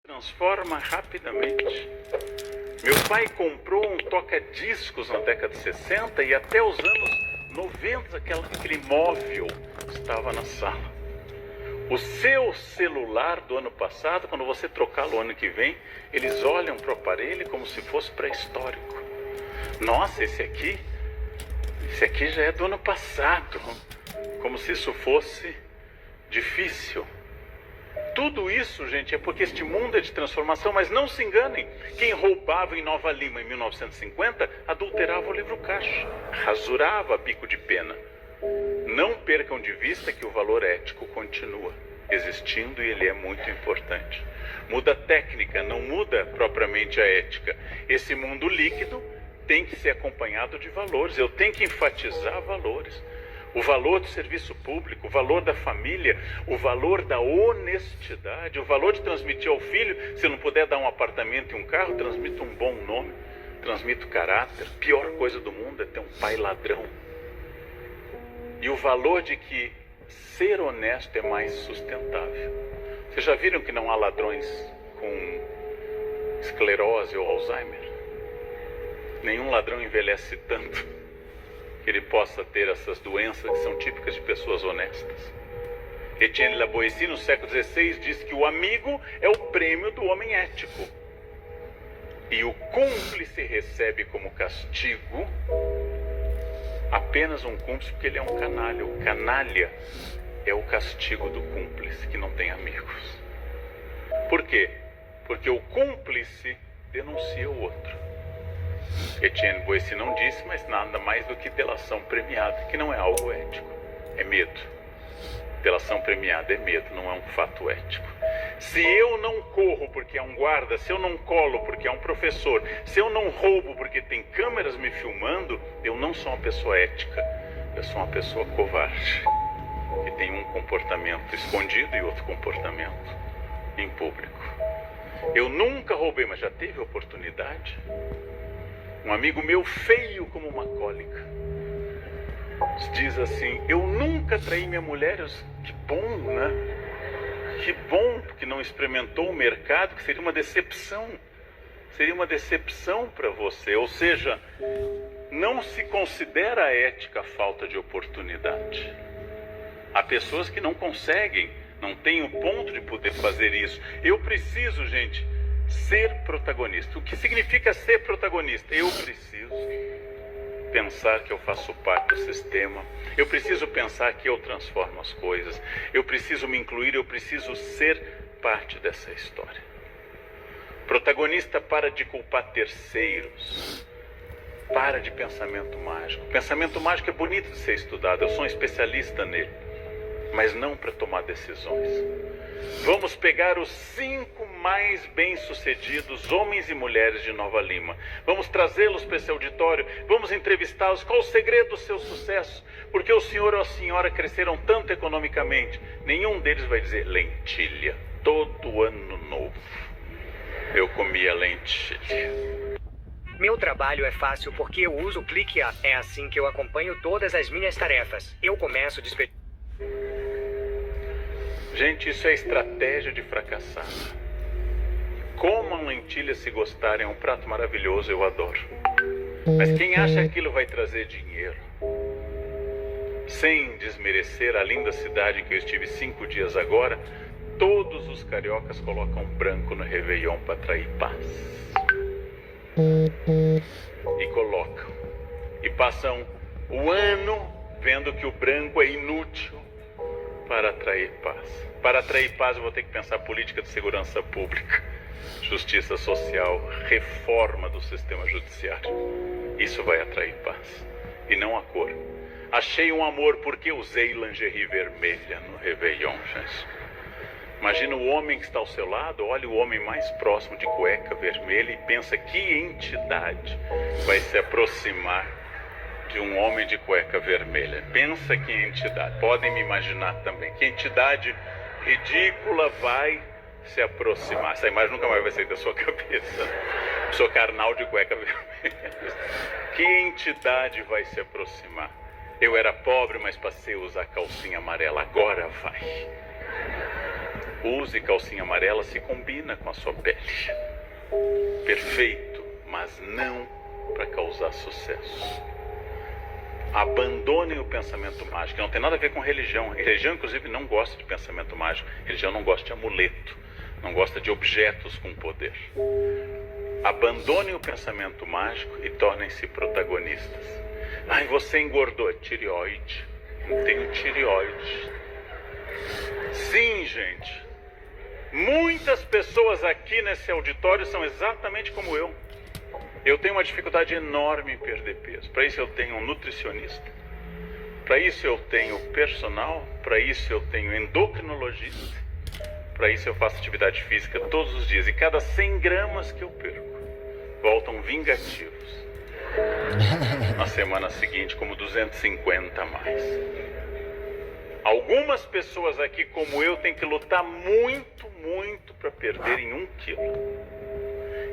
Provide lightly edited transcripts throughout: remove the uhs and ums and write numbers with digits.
Transforma rapidamente. Meu pai comprou um toca-discos na década de 60 e até os anos 90 aquele móvel estava na sala. O seu celular do ano passado, quando você trocá-lo o ano que vem, eles olham para o aparelho como se fosse pré-histórico. Nossa, esse aqui já é do ano passado, como se isso fosse difícil. Tudo isso, gente, é porque este mundo é de transformação, mas não se enganem. Quem roubava em Nova Lima em 1950, adulterava o livro caixa, rasurava a bico de pena. Não percam de vista que o valor ético continua existindo e ele é muito importante. Muda a técnica, não muda propriamente a ética. Esse mundo líquido tem que ser acompanhado de valores, eu tenho que enfatizar valores. O valor do serviço público, o valor da família, o valor da honestidade, o valor de transmitir ao filho, se não puder dar um apartamento e um carro, transmita um bom nome, transmita o caráter. A pior coisa do mundo é ter um pai ladrão. E o valor de que ser honesto é mais sustentável. Vocês já viram que não há ladrões com esclerose ou Alzheimer? Nenhum ladrão envelhece tanto que ele possa ter essas doenças que são típicas de pessoas honestas. Etienne Laboétie, no século XVI, diz que o amigo é o prêmio do homem ético. E o cúmplice recebe como castigo apenas um cúmplice porque ele é um canalha. O canalha é o castigo do cúmplice, que não tem amigos. Por quê? Porque o cúmplice denuncia o outro. Etienne Laboétie não disse, mas nada mais do que delação premiada, que não é algo ético, é medo. Delação premiada é medo, não é um fato ético. Se eu não corro porque é um guarda, se eu não colo porque é um professor, se eu não roubo porque tem câmeras me filmando, eu não sou uma pessoa ética, eu sou uma pessoa covarde, que tem um comportamento escondido e outro comportamento em público. Eu nunca roubei, mas já teve oportunidade. Um amigo meu, feio como uma cólica, diz assim: eu nunca traí minha mulher. Que bom, né? Que bom que não experimentou o mercado, que seria uma decepção. Seria uma decepção para você. Ou seja, não se considera ética a falta de oportunidade. Há pessoas que não conseguem, não têm o ponto de poder fazer isso. Eu preciso, gente, ser protagonista. O que significa ser protagonista? Eu preciso pensar que eu faço parte do sistema. Eu preciso pensar que eu transformo as coisas. Eu preciso me incluir, eu preciso ser parte dessa história. Protagonista para de culpar terceiros. Para de pensamento mágico. Pensamento mágico é bonito de ser estudado. Eu sou um especialista nele. Mas não para tomar decisões. Vamos pegar os 5 mais bem-sucedidos homens e mulheres de Nova Lima. Vamos trazê-los para esse auditório. Vamos entrevistá-los. Qual o segredo do seu sucesso? Porque o senhor ou a senhora cresceram tanto economicamente. Nenhum deles vai dizer lentilha. Todo ano novo eu comia lentilha. Meu trabalho é fácil porque eu uso o Clique. É assim que eu acompanho todas as minhas tarefas. Eu começo despedindo. Gente, isso é estratégia de fracassar. Comam lentilha se gostarem, é um prato maravilhoso, eu adoro. Mas quem acha que aquilo vai trazer dinheiro? Sem desmerecer a linda cidade em que eu estive 5 dias agora, todos os cariocas colocam branco no Réveillon para atrair paz. E colocam. E passam o ano vendo que o branco é inútil para atrair paz. Para atrair paz eu vou ter que pensar política de segurança pública, justiça social, reforma do sistema judiciário. Isso vai atrair paz. E não a cor. Achei um amor porque usei lingerie vermelha no Réveillon, gente. Imagina o homem que está ao seu lado, olha o homem mais próximo de cueca vermelha e pensa que entidade vai se aproximar de um homem de cueca vermelha. Pensa que entidade, podem me imaginar também, que entidade ridícula vai se aproximar. Essa imagem nunca mais vai sair da sua cabeça. Sou carnal de cueca vermelha. Que entidade vai se aproximar? Eu era pobre, mas passei a usar calcinha amarela, agora vai. Use calcinha amarela se combina com a sua pele. Perfeito, mas não para causar sucesso. Abandonem o pensamento mágico. Não tem nada a ver com religião. Religião, inclusive, não gosta de pensamento mágico. Religião não gosta de amuleto. Não gosta de objetos com poder. Abandonem o pensamento mágico e tornem-se protagonistas. Ai, você engordou. Tireoide. Não tenho tireoide. Sim, gente. Muitas pessoas aqui nesse auditório são exatamente como eu. Eu tenho uma dificuldade enorme em perder peso. Para isso eu tenho um nutricionista. Para isso eu tenho personal. Para isso eu tenho endocrinologista. Para isso eu faço atividade física todos os dias. E cada 100 gramas que eu perco, voltam vingativos. Na semana seguinte, como 250 a mais. Algumas pessoas aqui, como eu, têm que lutar muito para perderem 1 quilo.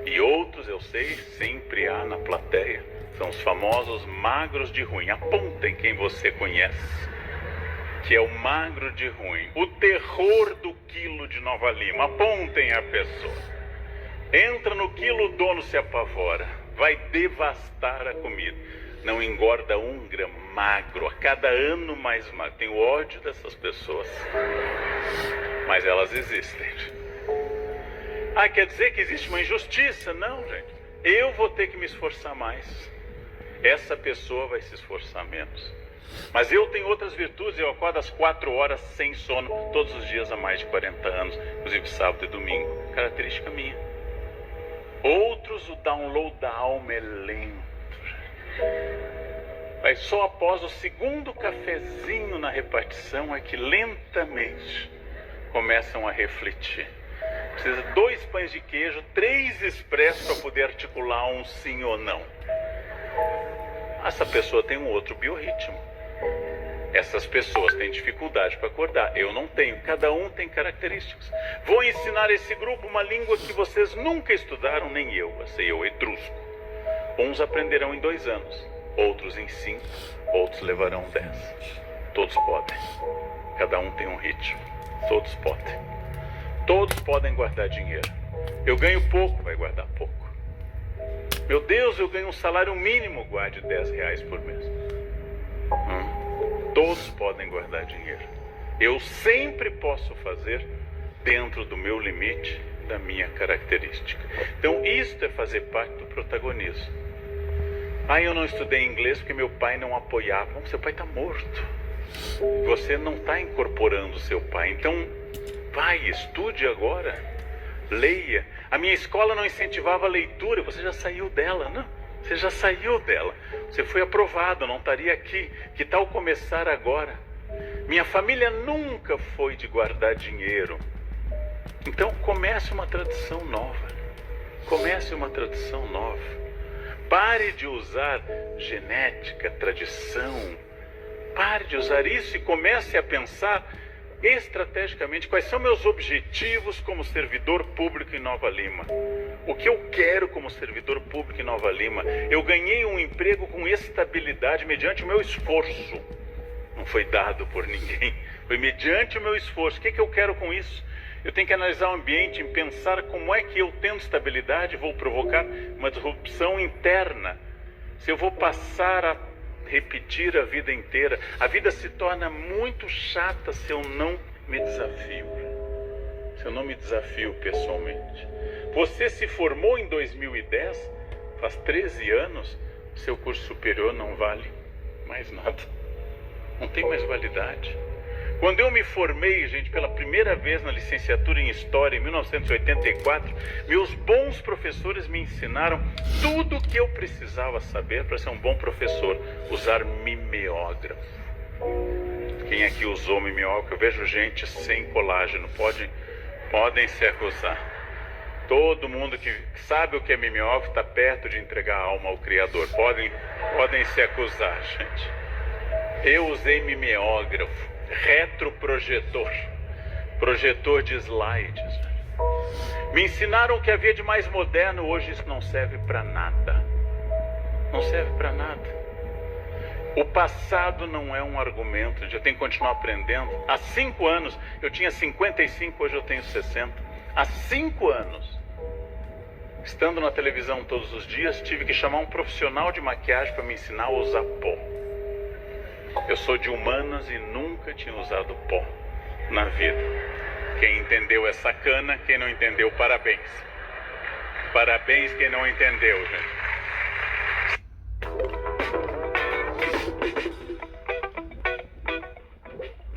E outros, eu sei, sempre há na plateia. São os famosos magros de ruim. Apontem quem você conhece, que é o magro de ruim. O terror do quilo de Nova Lima. Apontem a pessoa. Entra no quilo, o dono se apavora. Vai devastar a comida. Não engorda 1 grama, magro. A cada ano mais magro. Tenho ódio dessas pessoas. Mas elas existem. Ah, quer dizer que existe uma injustiça? Não, gente. Eu vou ter que me esforçar mais. Essa pessoa vai se esforçar menos. Mas eu tenho outras virtudes. Eu acordo às 4 horas sem sono todos os dias há mais de 40 anos, inclusive sábado e domingo. Característica minha. Outros, o download da alma é lento. Mas só após o 2º cafezinho na repartição é que lentamente começam a refletir. Precisa 2 pães de queijo, 3 expressos para poder articular um sim ou não. Essa pessoa tem um outro biorritmo. Essas pessoas têm dificuldade para acordar. Eu não tenho. Cada um tem características. Vou ensinar esse grupo uma língua que vocês nunca estudaram, nem eu. Sei eu, etrusco. Uns aprenderão em 2 anos, outros em 5, outros levarão 10. Todos podem. Cada um tem um ritmo. Todos podem. Todos podem guardar dinheiro. Eu ganho pouco, vai guardar pouco. Meu Deus, eu ganho um salário mínimo, guarde R$10 por mês. Todos podem guardar dinheiro. Eu sempre posso fazer dentro do meu limite, da minha característica. Então isto é fazer parte do protagonismo. Ah, eu não estudei inglês porque meu pai não apoiava. Bom, seu pai está morto. Você não está incorporando seu pai. Então vai, estude agora. Leia. A minha escola não incentivava a leitura. Você já saiu dela, não? Você já saiu dela. Você foi aprovado, não estaria aqui. Que tal começar agora? Minha família nunca foi de guardar dinheiro. Então comece uma tradição nova. Comece uma tradição nova. Pare de usar genética, tradição. Pare de usar isso e comece a pensar estrategicamente quais são meus objetivos como servidor público em Nova Lima. O que eu quero como servidor público em Nova Lima? Eu ganhei um emprego com estabilidade mediante o meu esforço. Não foi dado por ninguém. Foi mediante o meu esforço. O que eu quero com isso? Eu tenho que analisar o ambiente e pensar como é que eu, tendo estabilidade, vou provocar uma disrupção interna. Se eu vou passar a repetir a vida inteira, a vida se torna muito chata se eu não me desafio. Se eu não me desafio pessoalmente. Você se formou em 2010, faz 13 anos, seu curso superior não vale mais nada. Não tem mais validade. Quando eu me formei, gente, pela primeira vez na licenciatura em História, em 1984, meus bons professores me ensinaram tudo o que eu precisava saber para ser um bom professor. Usar mimeógrafo. Quem aqui usou mimeógrafo? Eu vejo gente sem colágeno. Podem se acusar. Todo mundo que sabe o que é mimeógrafo está perto de entregar a alma ao Criador. Podem se acusar, gente. Eu usei mimeógrafo. Retroprojetor, projetor de slides. Me ensinaram o que havia de mais moderno. Hoje isso não serve para nada. Não serve para nada. O passado não é um argumento, eu tenho que continuar aprendendo. Há 5 anos, eu tinha 55, hoje eu tenho 60. Há 5 anos, estando na televisão todos os dias, tive que chamar um profissional de maquiagem para me ensinar a usar pó. Eu sou de humanas e nunca tinha usado pó na vida. Quem entendeu é sacana, quem não entendeu, parabéns. Parabéns quem não entendeu, gente.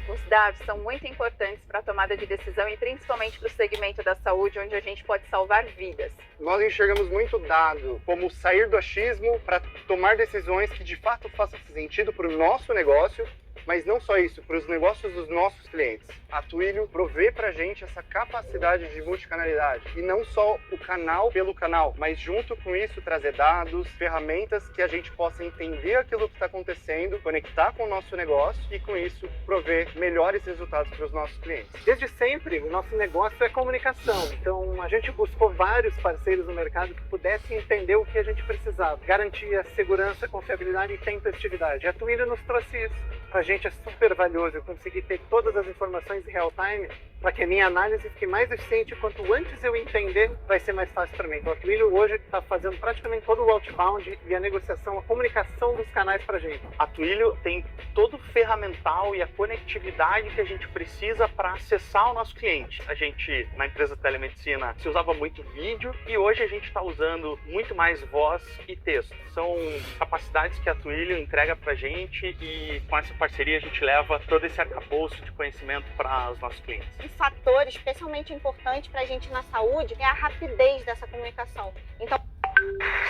Os dados são muito importantes para a tomada de decisão e principalmente para o segmento da saúde, onde a gente pode salvar vidas. Nós enxergamos muito dado como sair do achismo para tomar decisões que de fato façam sentido para o nosso negócio, mas não só isso, para os negócios dos nossos clientes. A Twilio provê para a gente essa capacidade de multicanalidade. E não só o canal pelo canal, mas junto com isso trazer dados, ferramentas que a gente possa entender aquilo que está acontecendo, conectar com o nosso negócio e com isso prover melhores resultados para os nossos clientes. Desde sempre, o nosso negócio é comunicação. Então, a gente buscou vários parceiros no mercado que pudessem entender o que a gente precisava. Garantia, segurança, confiabilidade e tempestividade. A Twilio nos trouxe isso. Para a gente é super valioso eu conseguir ter todas as informações em real time para que a minha análise fique mais eficiente. Quanto antes eu entender, vai ser mais fácil para mim. Então, a Twilio hoje está fazendo praticamente todo o outbound e a negociação, a comunicação dos canais para a gente. A Twilio tem todo o ferramental e a conectividade que a gente precisa para acessar o nosso cliente. A gente, na empresa de telemedicina, se usava muito vídeo e hoje a gente está usando muito mais voz e texto. São capacidades que a Twilio entrega para a gente e com essa parceria a gente leva todo esse arcabouço de conhecimento para os nossos clientes. Um fator especialmente importante para a gente na saúde é a rapidez dessa comunicação. Então,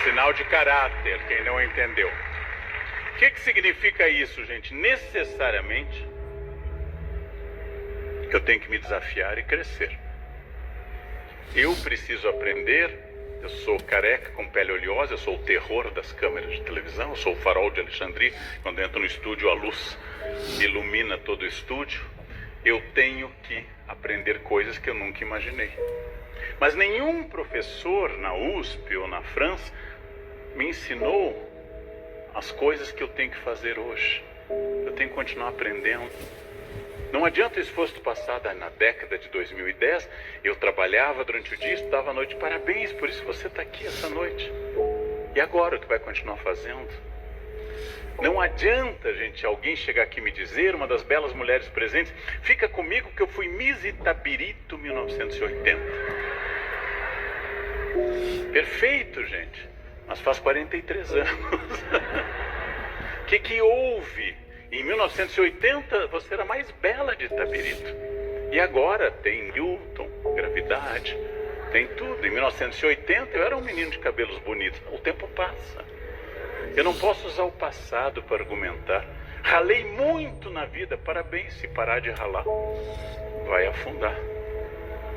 Sinal de caráter, quem não entendeu. O que significa isso, gente? Necessariamente, eu tenho que me desafiar e crescer. Eu preciso aprender. Eu sou careca com pele oleosa, eu sou o terror das câmeras de televisão, eu sou o farol de Alexandria. Quando entro no estúdio, a luz ilumina todo o estúdio. Eu tenho que aprender coisas que eu nunca imaginei. Mas nenhum professor na USP ou na França me ensinou as coisas que eu tenho que fazer hoje. Eu tenho que continuar aprendendo. Não adianta o esforço do passado. Na década de 2010, eu trabalhava durante o dia e estudava à noite. Parabéns, por isso você está aqui essa noite. E agora, o que vai continuar fazendo? Não adianta, gente, alguém chegar aqui e me dizer, uma das belas mulheres presentes, fica comigo que eu fui Miss Itabirito 1980. Perfeito, gente. Mas faz 43 anos. O que houve? Em 1980, você era mais bela de Itabirito. E agora tem Newton, gravidade, tem tudo. Em 1980, eu era um menino de cabelos bonitos. O tempo passa. Eu não posso usar o passado para argumentar. Ralei muito na vida. Parabéns, se parar de ralar, vai afundar.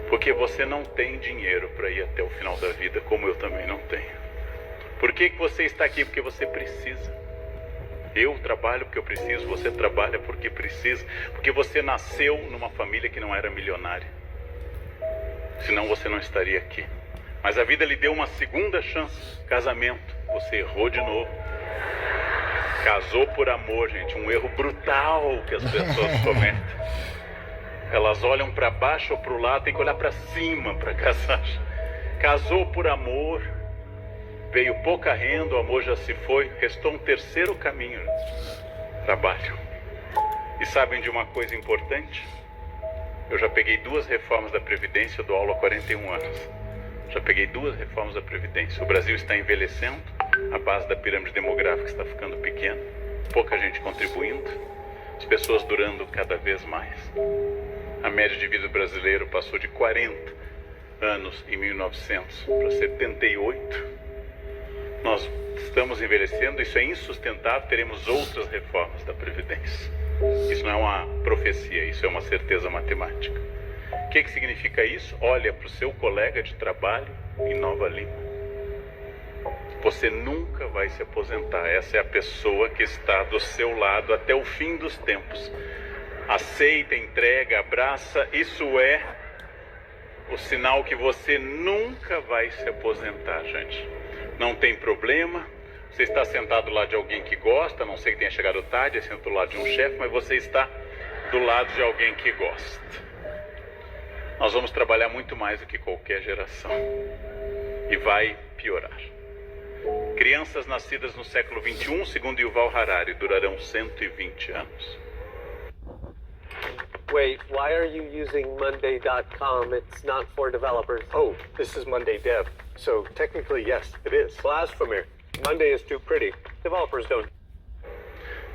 Porque você não tem dinheiro para ir até o final da vida, como eu também não tenho. Por que você está aqui? Porque você precisa. Eu trabalho porque eu preciso, você trabalha porque precisa, porque você nasceu numa família que não era milionária. Senão você não estaria aqui. Mas a vida lhe deu uma segunda chance. Casamento, você errou de novo. Casou por amor, gente, um erro brutal que as pessoas cometem. Elas olham para baixo ou para o lado, tem que olhar para cima para casar. Casou por amor. Veio pouca renda, o amor já se foi, restou um terceiro caminho, trabalho. E sabem de uma coisa importante? Eu já peguei 2 reformas da Previdência, eu dou aula há 41 anos. Já peguei 2 reformas da Previdência. O Brasil está envelhecendo, a base da pirâmide demográfica está ficando pequena, pouca gente contribuindo, as pessoas durando cada vez mais. A média de vida do brasileiro passou de 40 anos em 1900 para 78. Nós estamos envelhecendo, isso é insustentável, teremos outras reformas da Previdência. Isso não é uma profecia, isso é uma certeza matemática. O que significa isso? Olha para o seu colega de trabalho em Nova Lima. Você nunca vai se aposentar, essa é a pessoa que está do seu lado até o fim dos tempos. Aceita, entrega, abraça, isso é o sinal que você nunca vai se aposentar, gente. Não tem problema, Você está sentado do lado de alguém que gosta, a não sei que tenha chegado tarde, é sentado do lado de um chefe, mas você está do lado de alguém que gosta. Nós vamos trabalhar muito mais do que qualquer geração. E vai piorar. Crianças nascidas no século XXI, segundo Yuval Harari, durarão 120 anos. Wait, why are you using Monday.com? It's not for developers. Oh, this is Monday Dev. So technically, yes, it is. Blasphemy. Monday is too pretty. Developers don't.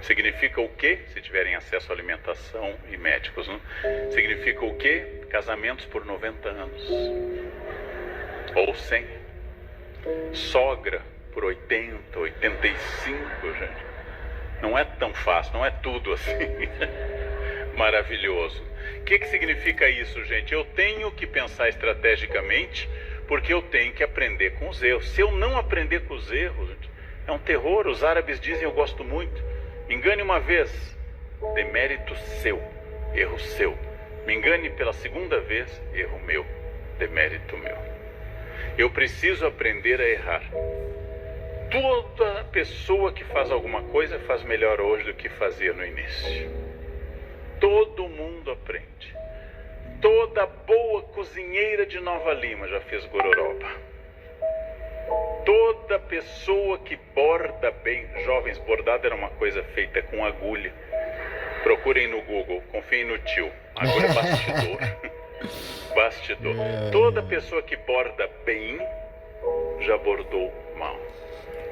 Significa o quê? Se tiverem acesso à alimentação e médicos, né? Significa o quê? Casamentos por 90 anos. Ou 100. Sogra por 80, 85, gente. Não é tão fácil, não é tudo assim. Maravilhoso. O que significa isso, gente? Eu tenho que pensar estrategicamente, porque eu tenho que aprender com os erros. Se eu não aprender com os erros, gente, é um terror. Os árabes dizem, eu gosto muito, me engane uma vez, demérito seu, erro seu. Me engane pela segunda vez, erro meu, demérito meu. Eu preciso aprender a errar. Toda pessoa que faz alguma coisa faz melhor hoje do que fazia no início. Todo mundo aprende. Toda boa cozinheira de Nova Lima já fez gororoba. Toda pessoa que borda bem, jovens, bordado era uma coisa feita com agulha. Procurem no Google, confiem no tio. Agulha é bastidor. Bastidor. Toda pessoa que borda bem já bordou mal.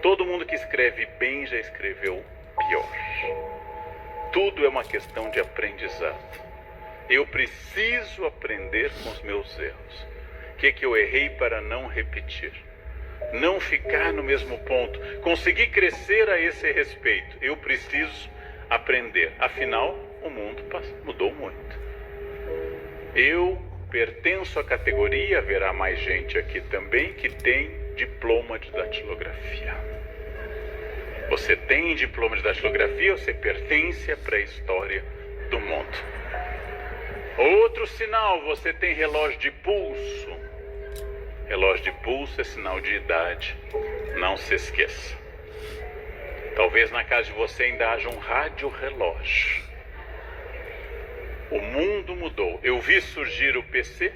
Todo mundo que escreve bem já escreveu pior. Tudo é uma questão de aprendizado. Eu preciso aprender com os meus erros. O que eu errei para não repetir? Não ficar no mesmo ponto. Conseguir crescer a esse respeito. Eu preciso aprender. Afinal, o mundo mudou muito. Eu pertenço à categoria, haverá mais gente aqui também, que tem diploma de datilografia. Você tem diploma de datilografia, você pertence à pré-história do mundo. Outro sinal, você tem relógio de pulso. Relógio de pulso é sinal de idade, não se esqueça. Talvez na casa de você ainda haja um rádio-relógio. O mundo mudou. Eu vi surgir o PC,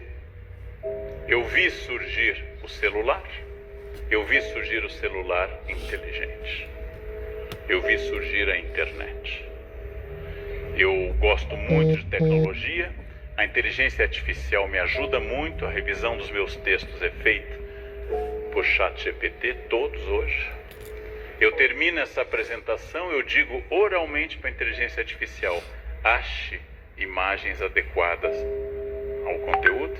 eu vi surgir o celular, eu vi surgir o celular inteligente, eu vi surgir a internet. Eu gosto muito de tecnologia, a inteligência artificial me ajuda muito, a revisão dos meus textos é feita por ChatGPT, todos hoje. Eu termino essa apresentação, eu digo oralmente para a inteligência artificial, ache imagens adequadas ao conteúdo,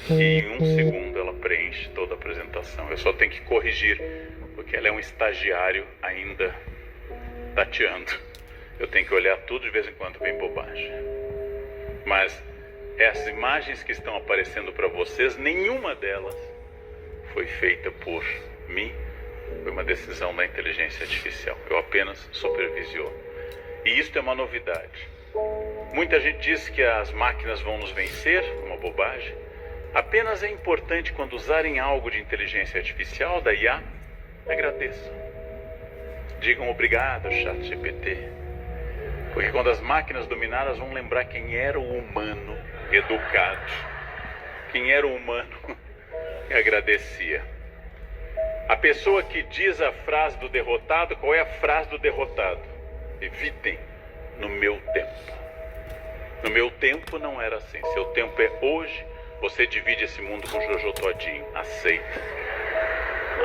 e em 1 segundo ela preenche toda a apresentação. Eu só tenho que corrigir, porque ela é um estagiário ainda tateando. Eu tenho que olhar tudo, de vez em quando vem bobagem. Mas as imagens que estão aparecendo para vocês, nenhuma delas foi feita por mim, foi uma decisão da inteligência artificial. Eu apenas supervisiono. E isso é uma novidade. Muita gente diz que as máquinas vão nos vencer, uma bobagem. Apenas é importante, quando usarem algo de inteligência artificial, da IA, agradeçam. Digam obrigado, ChatGPT. Porque quando as máquinas dominarem, elas vão lembrar quem era o humano educado. Quem era o humano que agradecia. A pessoa que diz a frase do derrotado, qual é a frase do derrotado? Evitem, no meu tempo. No meu tempo não era assim. Seu tempo é hoje. Você divide esse mundo com Jojo Todinho. Aceita.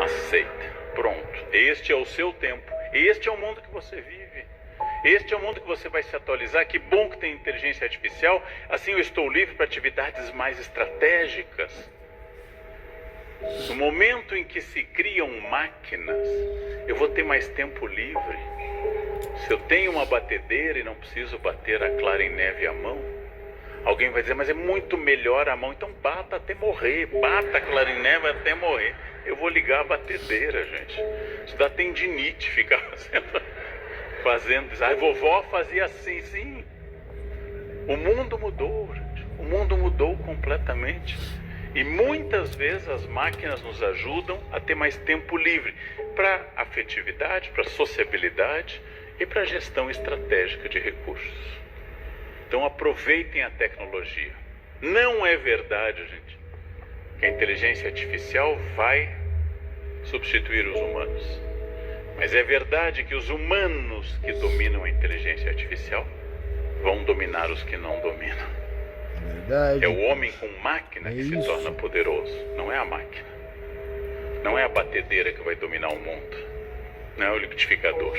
Aceita. Pronto. Este é o seu tempo. Este é o mundo que você vive. Este é o mundo que você vai se atualizar. Que bom que tem inteligência artificial. Assim eu estou livre para atividades mais estratégicas. No momento em que se criam máquinas, eu vou ter mais tempo livre. Se eu tenho uma batedeira e não preciso bater a clara em neve à mão, alguém vai dizer, mas é muito melhor a mão. Então bata até morrer, bata a clara em neve até morrer. Eu vou ligar a batedeira, gente. Isso dá tendinite ficar fazendo. Ah, vovó fazia assim, sim. O mundo mudou, gente. O mundo mudou completamente. E muitas vezes as máquinas nos ajudam a ter mais tempo livre para afetividade, para sociabilidade e para gestão estratégica de recursos. Então aproveitem a tecnologia. Não é verdade, gente, que a inteligência artificial vai substituir os humanos. Mas é verdade que os humanos que dominam a inteligência artificial vão dominar os que não dominam. Verdade. É o homem com máquina que se torna poderoso, não é a máquina. Não é a batedeira que vai dominar o mundo. Não é o liquidificador.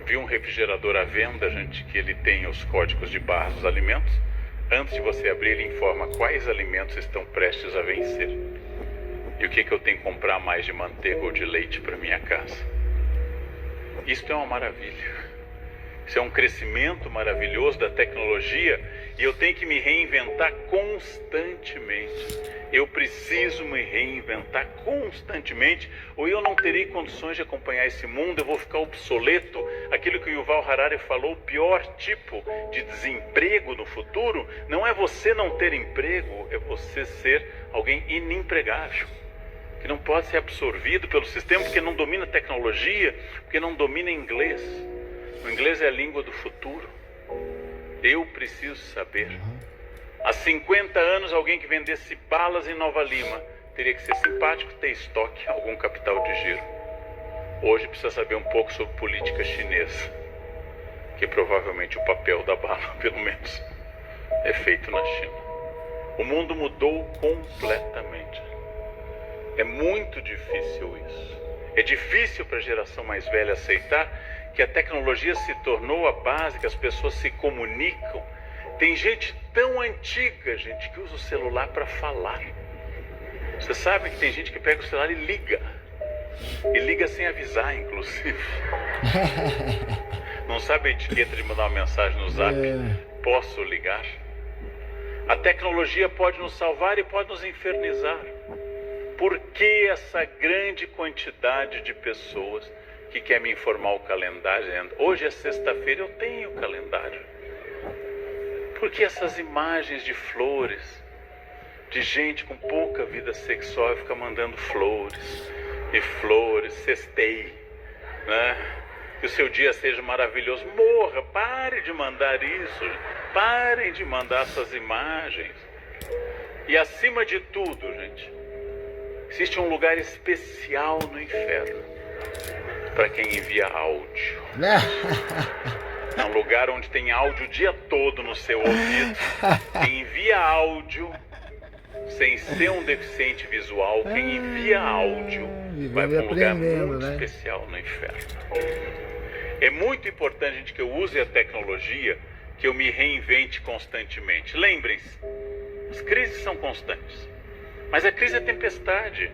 Vi um refrigerador à venda, gente, que ele tem os códigos de barras dos alimentos. Antes de você abrir, ele informa quais alimentos estão prestes a vencer. E o que eu tenho que comprar mais de manteiga ou de leite para minha casa. Isto é uma maravilha. Isso é um crescimento maravilhoso da tecnologia e eu tenho que me reinventar constantemente. Eu preciso me reinventar constantemente ou eu não terei condições de acompanhar esse mundo, eu vou ficar obsoleto. Aquilo que o Yuval Harari falou, o pior tipo de desemprego no futuro não é você não ter emprego, é você ser alguém inempregável, que não pode ser absorvido pelo sistema porque não domina tecnologia, porque não domina inglês. O inglês é a língua do futuro. Eu preciso saber. Há 50 anos, alguém que vendesse balas em Nova Lima teria que ser simpático, ter estoque, algum capital de giro. Hoje precisa saber um pouco sobre política chinesa, que provavelmente o papel da bala, pelo menos, é feito na China. O mundo mudou completamente. É muito difícil isso. É difícil para a geração mais velha aceitar que a tecnologia se tornou a base, que as pessoas se comunicam. Tem gente tão antiga, gente, que usa o celular para falar. Você sabe que tem gente que pega o celular e liga. E liga sem avisar, inclusive. Não sabe a etiqueta de mandar uma mensagem no Zap? Posso ligar? A tecnologia pode nos salvar e pode nos infernizar. Por que essa grande quantidade de pessoas que quer me informar o calendário, dizendo, hoje é sexta-feira, eu tenho o calendário? Por que essas imagens de flores, de gente com pouca vida sexual, fica mandando flores e flores, sextei, né? Que o seu dia seja maravilhoso. Morra, pare de mandar isso, parem de mandar essas imagens. E acima de tudo, gente, existe um lugar especial no inferno para quem envia áudio. É um lugar onde tem áudio o dia todo no seu ouvido. Quem envia áudio, sem ser um deficiente visual, quem envia áudio vai para um lugar muito especial no inferno. É muito importante, gente, que eu use a tecnologia, que eu me reinvente constantemente. Lembrem-se, as crises são constantes. Mas a crise é tempestade.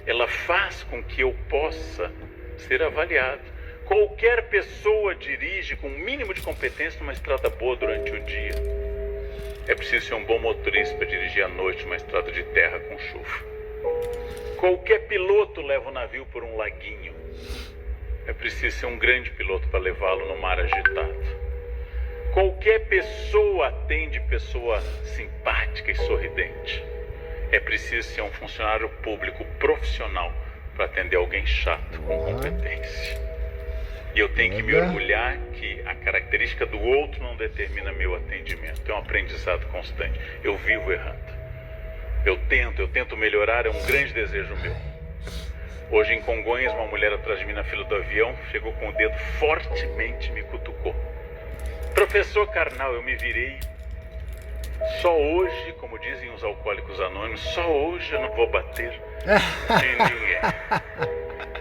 Ela faz com que eu possa ser avaliado. Qualquer pessoa dirige com o mínimo de competência numa estrada boa durante o dia. É preciso ser um bom motorista para dirigir à noite numa estrada de terra com chuva. Qualquer piloto leva o navio por um laguinho. É preciso ser um grande piloto para levá-lo no mar agitado. Qualquer pessoa atende pessoa simpática e sorridente. É preciso ser um funcionário público profissional para atender alguém chato com competência. E eu tenho que me orgulhar que a característica do outro não determina meu atendimento. É um aprendizado constante. Eu vivo errando. Eu tento melhorar, é um grande desejo meu. Hoje em Congonhas, uma mulher atrás de mim na fila do avião chegou com o dedo fortemente e me cutucou. Professor Karnal, eu me virei. Só hoje, como dizem os alcoólicos anônimos, só hoje eu não vou bater em ninguém.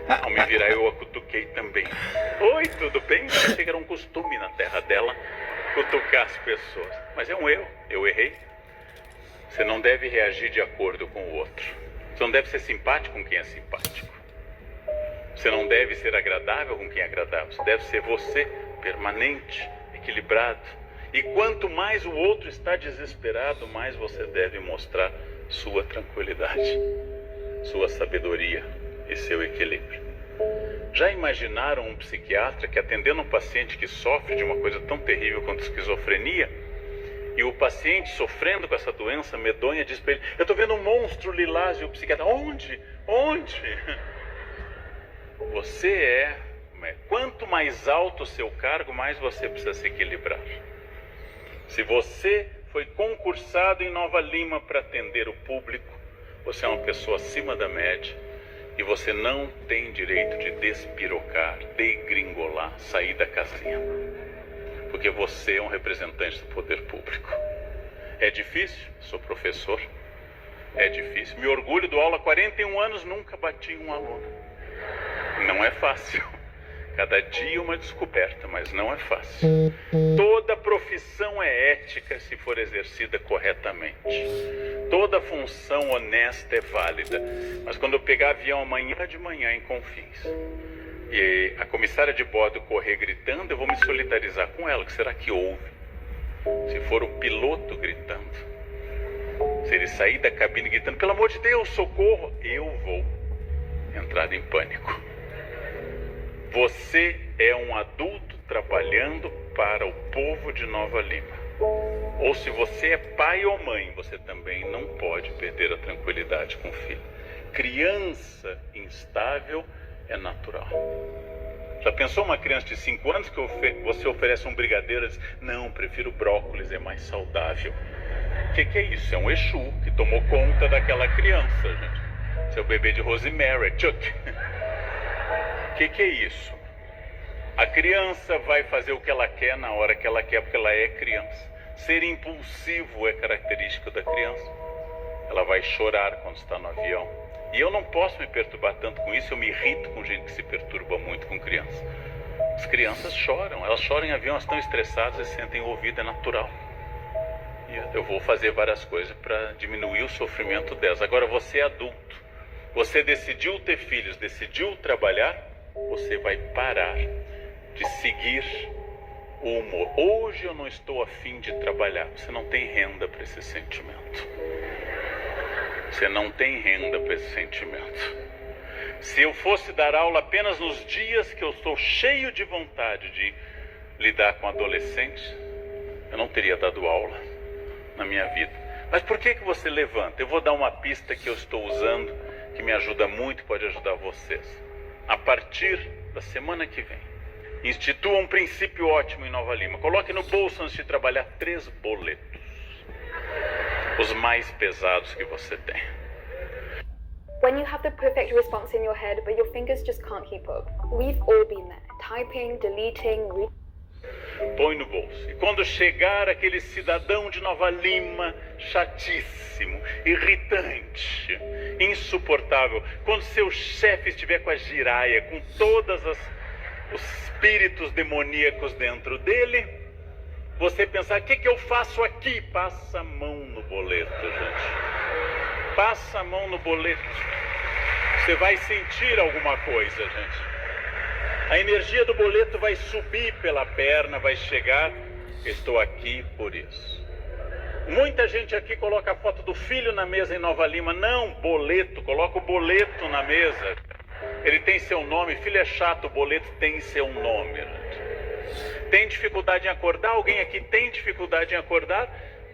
Ao me virar, eu a cutuquei também. Oi, tudo bem? Achei que era um costume na terra dela cutucar as pessoas. Mas é um erro, eu errei. Você não deve reagir de acordo com o outro. Você não deve ser simpático com quem é simpático. Você não deve ser agradável com quem é agradável. Você deve ser você, permanente, equilibrado. E quanto mais o outro está desesperado, mais você deve mostrar sua tranquilidade, sua sabedoria e seu equilíbrio. Já imaginaram um psiquiatra que, atendendo um paciente que sofre de uma coisa tão terrível quanto esquizofrenia, E o paciente sofrendo com essa doença medonha diz para ele: eu estou vendo um monstro lilás. E o psiquiatra: onde? Onde? Você é... Quanto mais alto o seu cargo, mais você precisa se equilibrar. Se você foi concursado em Nova Lima para atender o público, você é uma pessoa acima da média e você não tem direito de despirocar, degringolar, sair da casinha. Porque você é um representante do poder público. É difícil? Sou professor. É difícil. Me orgulho, dou aula há 41 anos, nunca bati um aluno. Não é fácil. Cada dia uma descoberta, mas não é fácil. Toda profissão é ética se for exercida corretamente. Toda função honesta é válida. Mas quando eu pegar avião amanhã de manhã em Confins e a comissária de bordo correr gritando, eu vou me solidarizar com ela. O que será que houve? Se for o piloto gritando, se ele sair da cabine gritando: pelo amor de Deus, socorro, eu vou entrar em pânico. Você é um adulto trabalhando para o povo de Nova Lima. Ou se você é pai ou mãe, você também não pode perder a tranquilidade com o filho. Criança instável é natural. Já pensou uma criança de 5 anos que você oferece um brigadeiro e diz: não, prefiro brócolis, é mais saudável. O que é isso? É um Exu que tomou conta daquela criança, gente. Seu bebê de Rosemary, Chuck. O que é isso? A criança vai fazer o que ela quer na hora que ela quer, porque ela é criança. Ser impulsivo é característica da criança. Ela vai chorar quando está no avião. E eu não posso me perturbar tanto com isso, eu me irrito com gente que se perturba muito com criança. As crianças choram, elas choram em avião, elas estão estressadas e sentem o ouvido, é natural. E eu vou fazer várias coisas para diminuir o sofrimento delas. Agora você é adulto, você decidiu ter filhos, decidiu trabalhar, você vai parar de seguir o humor. Hoje eu não estou afim de trabalhar. Você não tem renda para esse sentimento. Você não tem renda para esse sentimento. Se eu fosse dar aula apenas nos dias que eu estou cheio de vontade de lidar com adolescentes, eu não teria dado aula na minha vida. Mas por que você levanta? Eu vou dar uma pista que eu estou usando, que me ajuda muito e pode ajudar vocês. A partir da semana que vem, institua um princípio ótimo em Nova Lima. Coloque no bolso, antes de trabalhar, 3 boletos. Os mais pesados que você tem. When you have the perfect response in your head, but your fingers just can't keep up. We've all been there. Typing, deleting, Põe no bolso. E quando chegar aquele cidadão de Nova Lima, chatíssimo, irritante, insuportável, quando seu chefe estiver com a giraia, com todos os espíritos demoníacos dentro dele, você pensar: o que eu faço aqui? Passa a mão no boleto, gente. Passa a mão no boleto. Você vai sentir alguma coisa, gente. A energia do boleto vai subir pela perna, vai chegar. Estou aqui por isso. Muita gente aqui coloca a foto do filho na mesa em Nova Lima. Não, boleto, coloca o boleto na mesa. Ele tem seu nome. Filho é chato, o boleto tem seu nome. Tem dificuldade em acordar? Alguém aqui tem dificuldade em acordar?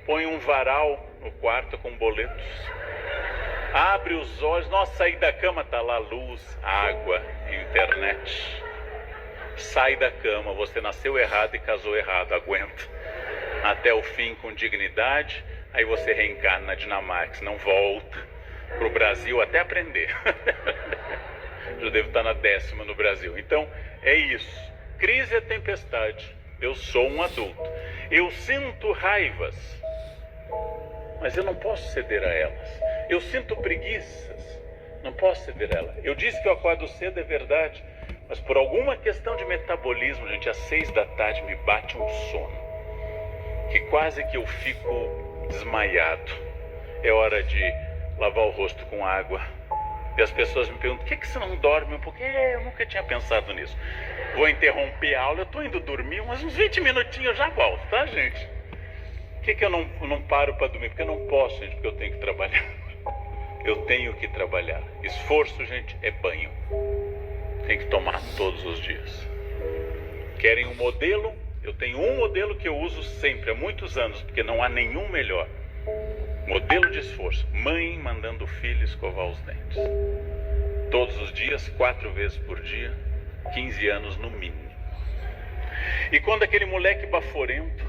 Põe um varal no quarto com boletos. Abre os olhos. Nossa, sair da cama, tá lá luz, água, internet. Sai da cama, você nasceu errado e casou errado, aguenta. Até o fim com dignidade, aí você reencarna na Dinamarca, senão volta pro Brasil até aprender. Já devo estar na 10ª no Brasil. Então, é isso. Crise é tempestade. Eu sou um adulto. Eu sinto raivas, mas eu não posso ceder a elas. Eu sinto preguiças, não posso ceder a elas. Eu disse que eu acordo cedo, é verdade. Mas por alguma questão de metabolismo, gente, às 6 da tarde me bate um sono, que quase que eu fico desmaiado. É hora de lavar o rosto com água. E as pessoas me perguntam: por que você não dorme um pouquinho? Eu nunca tinha pensado nisso. Vou interromper a aula, eu estou indo dormir, mas uns 20 minutinhos eu já volto, tá, gente? Por que eu não paro para dormir? Porque eu não posso, gente, porque eu tenho que trabalhar. Eu tenho que trabalhar. Esforço, gente, é banho. Tem que tomar todos os dias. Querem um modelo? Eu tenho um modelo que eu uso sempre, há muitos anos, porque não há nenhum melhor. Modelo de esforço. Mãe mandando o filho escovar os dentes. Todos os dias, 4 vezes por dia, 15 anos no mínimo. E quando aquele moleque baforento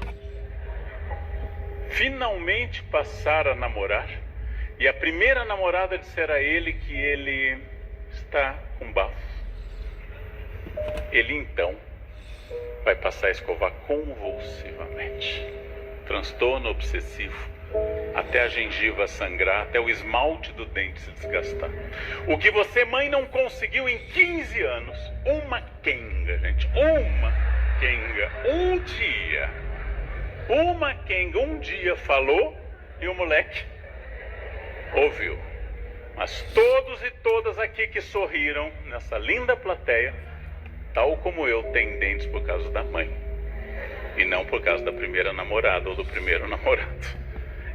finalmente passar a namorar, e a primeira namorada disser a ele que ele está com bafo, ele então vai passar a escovar convulsivamente. Transtorno obsessivo, até a gengiva sangrar, até o esmalte do dente se desgastar. O que você, mãe, não conseguiu em 15 anos, uma quenga, gente, uma quenga, um dia falou e o moleque ouviu. Mas todos e todas aqui que sorriram nessa linda plateia, tal como eu, têm dentes por causa da mãe e não por causa da primeira namorada ou do primeiro namorado.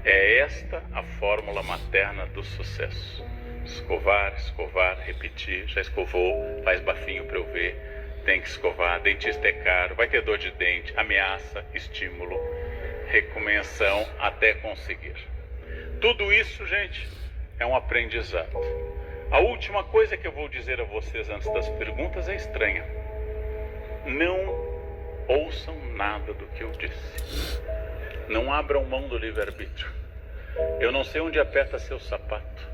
É esta a fórmula materna do sucesso. Escovar, escovar, repetir. Já escovou, faz bafinho para eu ver. Tem que escovar, dentista é caro, vai ter dor de dente, ameaça, estímulo, recomendação até conseguir. Tudo isso, gente, é um aprendizado. A última coisa que eu vou dizer a vocês antes das perguntas é estranha. Não ouçam nada do que eu disse. Não abram mão do livre-arbítrio. Eu não sei onde aperta seu sapato.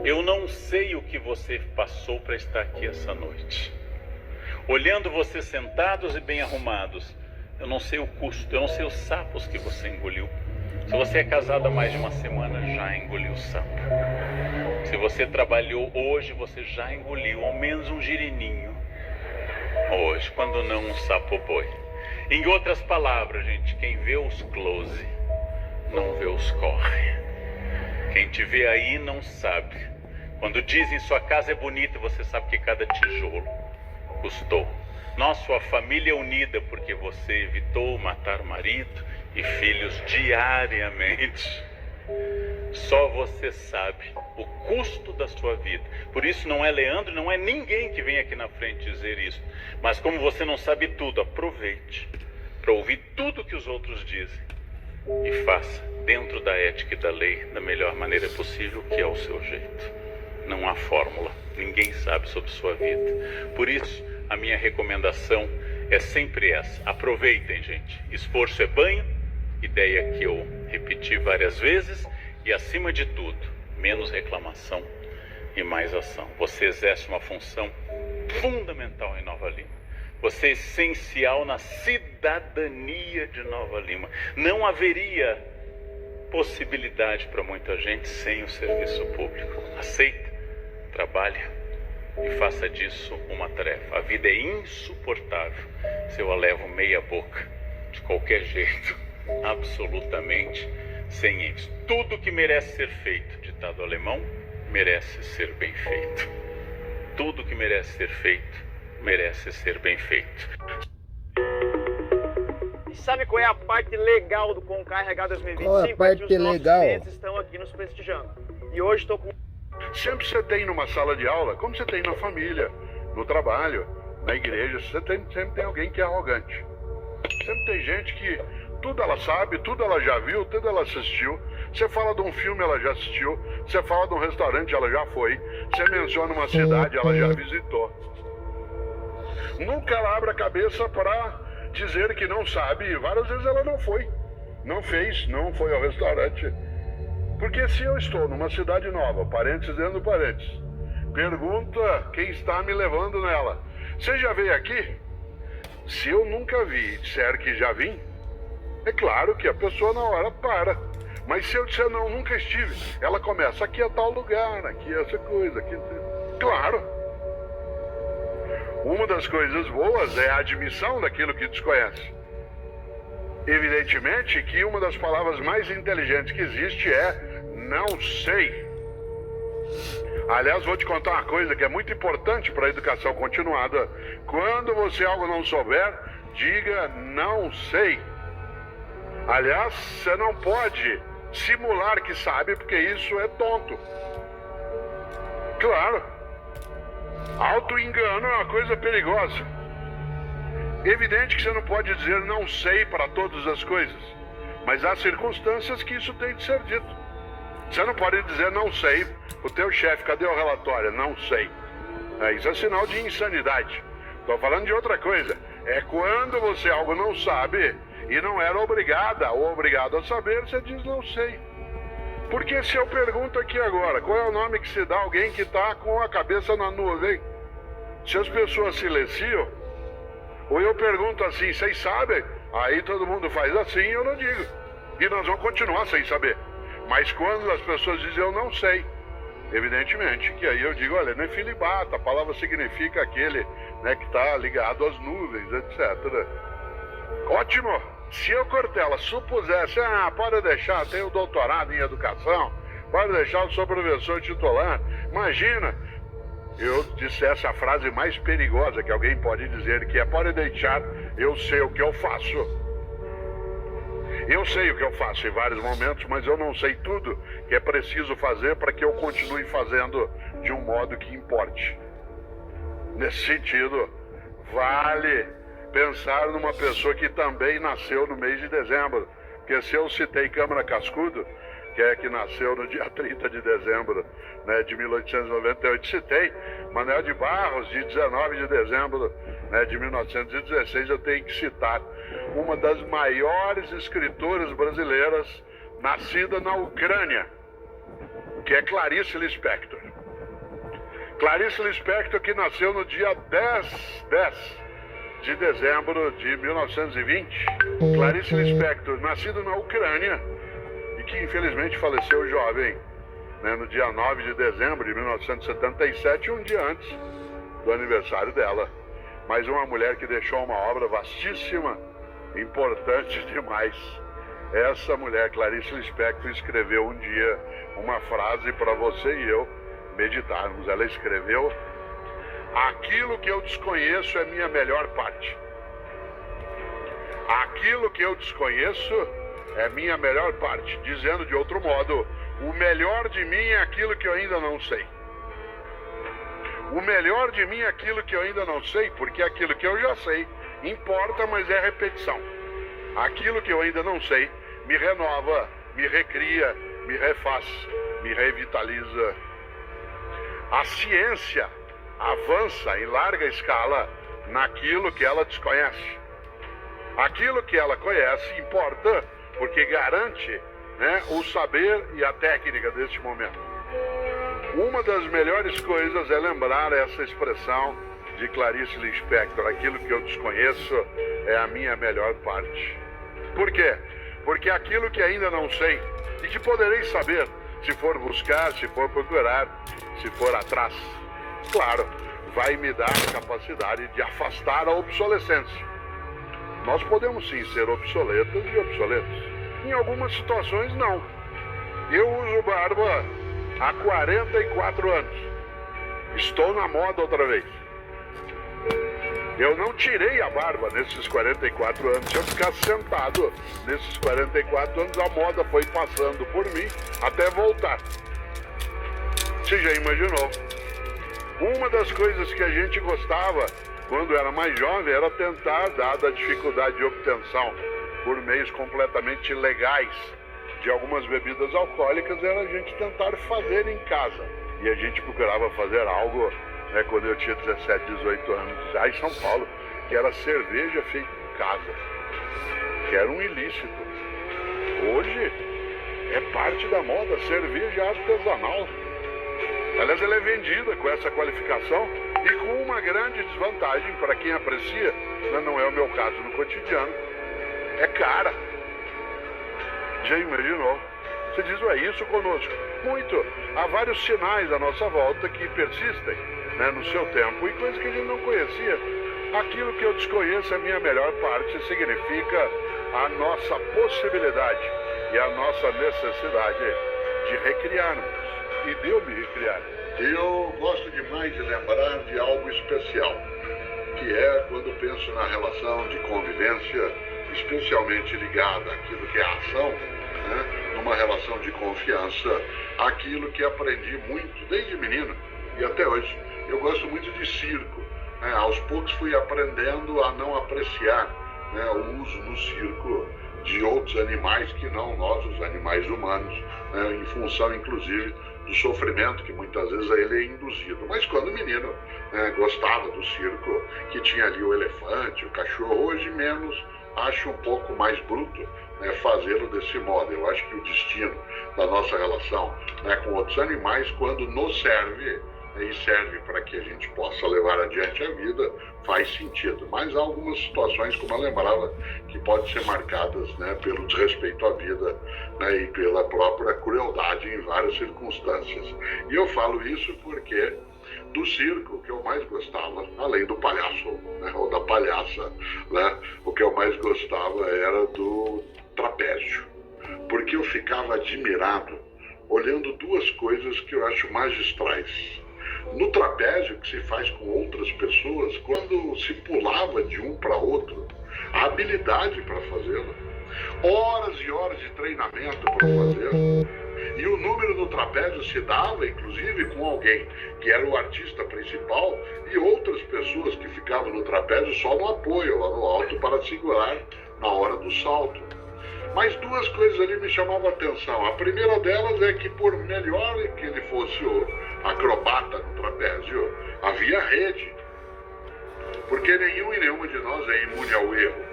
Eu não sei o que você passou para estar aqui essa noite. Olhando vocês sentados e bem arrumados, eu não sei o custo, eu não sei os sapos que você engoliu. Se você é casado há mais de uma semana, já engoliu sapo. Se você trabalhou hoje, você já engoliu ao menos um girininho. Hoje, quando não um sapo boi. Em outras palavras, gente, quem vê os close, não vê os corre. Quem te vê aí não sabe. Quando dizem sua casa é bonita, você sabe que cada tijolo custou. Sua família é unida porque você evitou matar o marido e filhos diariamente. Só você sabe o custo da sua vida. Por isso não é Leandro, não é ninguém que vem aqui na frente dizer isso. Mas como você não sabe tudo, aproveite para ouvir tudo que os outros dizem e faça dentro da ética e da lei da melhor maneira possível, que é o seu jeito. Não há fórmula, ninguém sabe sobre sua vida. Por isso, a minha recomendação é sempre essa. Aproveitem, gente. Esforço é banho, ideia que eu repeti várias vezes, e acima de tudo, menos reclamação e mais ação. Você exerce uma função fundamental em Nova Lima. Você é essencial na cidadania de Nova Lima. Não haveria possibilidade para muita gente sem o serviço público. Aceita, trabalha e faça disso uma tarefa. A vida é insuportável se eu a levo meia boca, de qualquer jeito, absolutamente sem ênfase. Tudo que merece ser feito, ditado alemão, merece ser bem feito. Tudo que merece ser feito, merece ser bem feito. E sabe qual é a parte legal do Concar RH 2025? Qual a parte é que os nossos legal? clientes estão aqui nos prestigiando. E hoje estou com... Sempre você tem numa sala de aula, como você tem na família, no trabalho, na igreja, sempre tem alguém que é arrogante. Sempre tem gente que tudo ela sabe, tudo ela já viu, tudo ela assistiu. Você fala de um filme, ela já assistiu. Você fala de um restaurante, ela já foi. Você menciona uma cidade, ela já visitou. Nunca ela abre a cabeça para dizer que não sabe. E várias vezes ela não foi. Não fez, não foi ao restaurante. Porque se eu estou numa cidade nova, parênteses dentro do parênteses, pergunta quem está me levando nela. Você já veio aqui? Se eu nunca vi e disser que já vim, é claro que a pessoa na hora para. Mas se eu disser não, nunca estive, ela começa, aqui é tal lugar, aqui é essa coisa, aqui... Claro. Uma das coisas boas é a admissão daquilo que desconhece. Evidentemente que uma das palavras mais inteligentes que existe é não sei. Aliás, vou te contar uma coisa que é muito importante para a educação continuada. Quando você algo não souber, diga não sei. Aliás, você não pode simular que sabe, porque isso é tonto. Claro. Auto-engano é uma coisa perigosa. Evidente que você não pode dizer não sei para todas as coisas, mas há circunstâncias que isso tem de ser dito. Você não pode dizer não sei, o teu chefe, cadê o relatório? Não sei. Isso é sinal de insanidade. Estou falando de outra coisa. É quando você algo não sabe e não era obrigada ou obrigado a saber, você diz não sei. Porque se eu pergunto aqui agora, qual é o nome que se dá a alguém que está com a cabeça na nuvem? Se as pessoas silenciam, ou eu pergunto assim, vocês sabem? Aí todo mundo faz assim e eu não digo. E nós vamos continuar sem saber. Mas quando as pessoas dizem eu não sei, evidentemente que aí eu digo, olha, nefilibata, a palavra significa aquele, né, que está ligado às nuvens, etc. Ótimo! Se eu, Cortella, supusesse, pode deixar, tenho doutorado em educação, pode deixar, eu sou professor titular, imagina, eu dissesse a frase mais perigosa que alguém pode dizer, que é, pode deixar, eu sei o que eu faço. Eu sei o que eu faço em vários momentos, mas eu não sei tudo que é preciso fazer para que eu continue fazendo de um modo que importe. Nesse sentido, vale pensar numa pessoa que também nasceu no mês de dezembro. Porque se eu citei Câmara Cascudo, que nasceu no dia 30 de dezembro, né, de 1898, citei Manuel de Barros, de 19 de dezembro, né, de 1916, eu tenho que citar uma das maiores escritoras brasileiras, nascida na Ucrânia, que é Clarice Lispector. Clarice Lispector, que nasceu no dia 10 de dezembro de 1920. Clarice Lispector, nascida na Ucrânia, e que infelizmente faleceu jovem, né, no dia 9 de dezembro de 1977, um dia antes do aniversário dela. Mas uma mulher que deixou uma obra vastíssima, importante demais. Essa mulher, Clarice Lispector, escreveu um dia uma frase para você e eu meditarmos. Ela escreveu: aquilo que eu desconheço é minha melhor parte. Aquilo que eu desconheço é minha melhor parte. Dizendo de outro modo, o melhor de mim é aquilo que eu ainda não sei. O melhor de mim é aquilo que eu ainda não sei, porque aquilo que eu já sei importa, mas é repetição. Aquilo que eu ainda não sei me renova, me recria, me refaz, me revitaliza. A ciência avança em larga escala naquilo que ela desconhece. Aquilo que ela conhece importa, porque garante, né, o saber e a técnica deste momento. Uma das melhores coisas é lembrar essa expressão de Clarice Lispector: aquilo que eu desconheço é a minha melhor parte. Por quê? Porque aquilo que ainda não sei, e que poderei saber se for buscar, se for procurar, se for atrás, claro, vai me dar a capacidade de afastar a obsolescência. Nós podemos sim ser obsoletas e obsoletos. Em algumas situações, não. Eu uso barba há 44 anos. Estou na moda outra vez. Eu não tirei a barba nesses 44 anos. Se eu ficasse sentado nesses 44 anos, a moda foi passando por mim até voltar. Você já imaginou? Uma das coisas que a gente gostava quando era mais jovem era tentar, dada a dificuldade de obtenção por meios completamente ilegais de algumas bebidas alcoólicas, era a gente tentar fazer em casa. E a gente procurava fazer algo, né, quando eu tinha 17, 18 anos, já em São Paulo, que era cerveja feita em casa, que era um ilícito. Hoje é parte da moda, cerveja artesanal. Aliás, ela é vendida com essa qualificação e com uma grande desvantagem para quem aprecia, não é o meu caso no cotidiano, é cara. Já imaginou? Você diz, é isso conosco? Muito. Há vários sinais à nossa volta que persistem, né, no seu tempo, e coisas que a gente não conhecia. Aquilo que eu desconheço é a minha melhor parte, significa a nossa possibilidade e a nossa necessidade de recriarmos e de eu me recriar. Eu gosto demais de lembrar de algo especial, que é quando penso na relação de convivência, especialmente ligada àquilo que é a ação, né? Numa relação de confiança, aquilo que aprendi muito desde menino e até hoje. Eu gosto muito de circo. Aos poucos fui aprendendo a não apreciar, né, o uso no circo de outros animais que não nós, os animais humanos, né, em função, inclusive, do sofrimento que muitas vezes a ele é induzido. Mas quando o menino, né, gostava do circo, que tinha ali o elefante, o cachorro, hoje menos, acho um pouco mais bruto, né, fazê-lo desse modo. Eu acho que o destino da nossa relação, né, com outros animais, quando nos serve, né, e serve para que a gente possa levar adiante a vida, faz sentido. Mas há algumas situações, como eu lembrava, que podem ser marcadas, né, pelo desrespeito à vida, né, e pela própria crueldade em várias circunstâncias. E eu falo isso porque do circo, o que eu mais gostava, além do palhaço, né, ou da palhaça, né, o que eu mais gostava era do trapézio. Porque eu ficava admirado olhando duas coisas que eu acho magistrais. No trapézio, que se faz com outras pessoas, quando se pulava de um para outro, a habilidade para fazê-lo, horas e horas de treinamento para fazer. E o número do trapézio se dava, inclusive, com alguém que era o artista principal e outras pessoas que ficavam no trapézio só no apoio, lá no alto, para segurar na hora do salto. Mas duas coisas ali me chamavam a atenção. A primeira delas é que, por melhor que ele fosse o acrobata no trapézio, havia rede. Porque nenhum e nenhuma de nós é imune ao erro.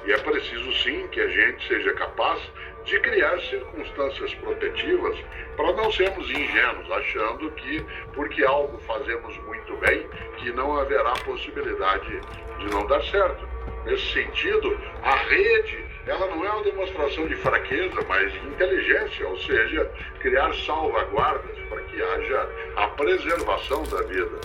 E é preciso, sim, que a gente seja capaz de criar circunstâncias protetivas para não sermos ingênuos, achando que, porque algo fazemos muito bem, que não haverá possibilidade de não dar certo. Nesse sentido, a rede, ela não é uma demonstração de fraqueza, mas de inteligência, ou seja, criar salvaguardas para que haja a preservação da vida.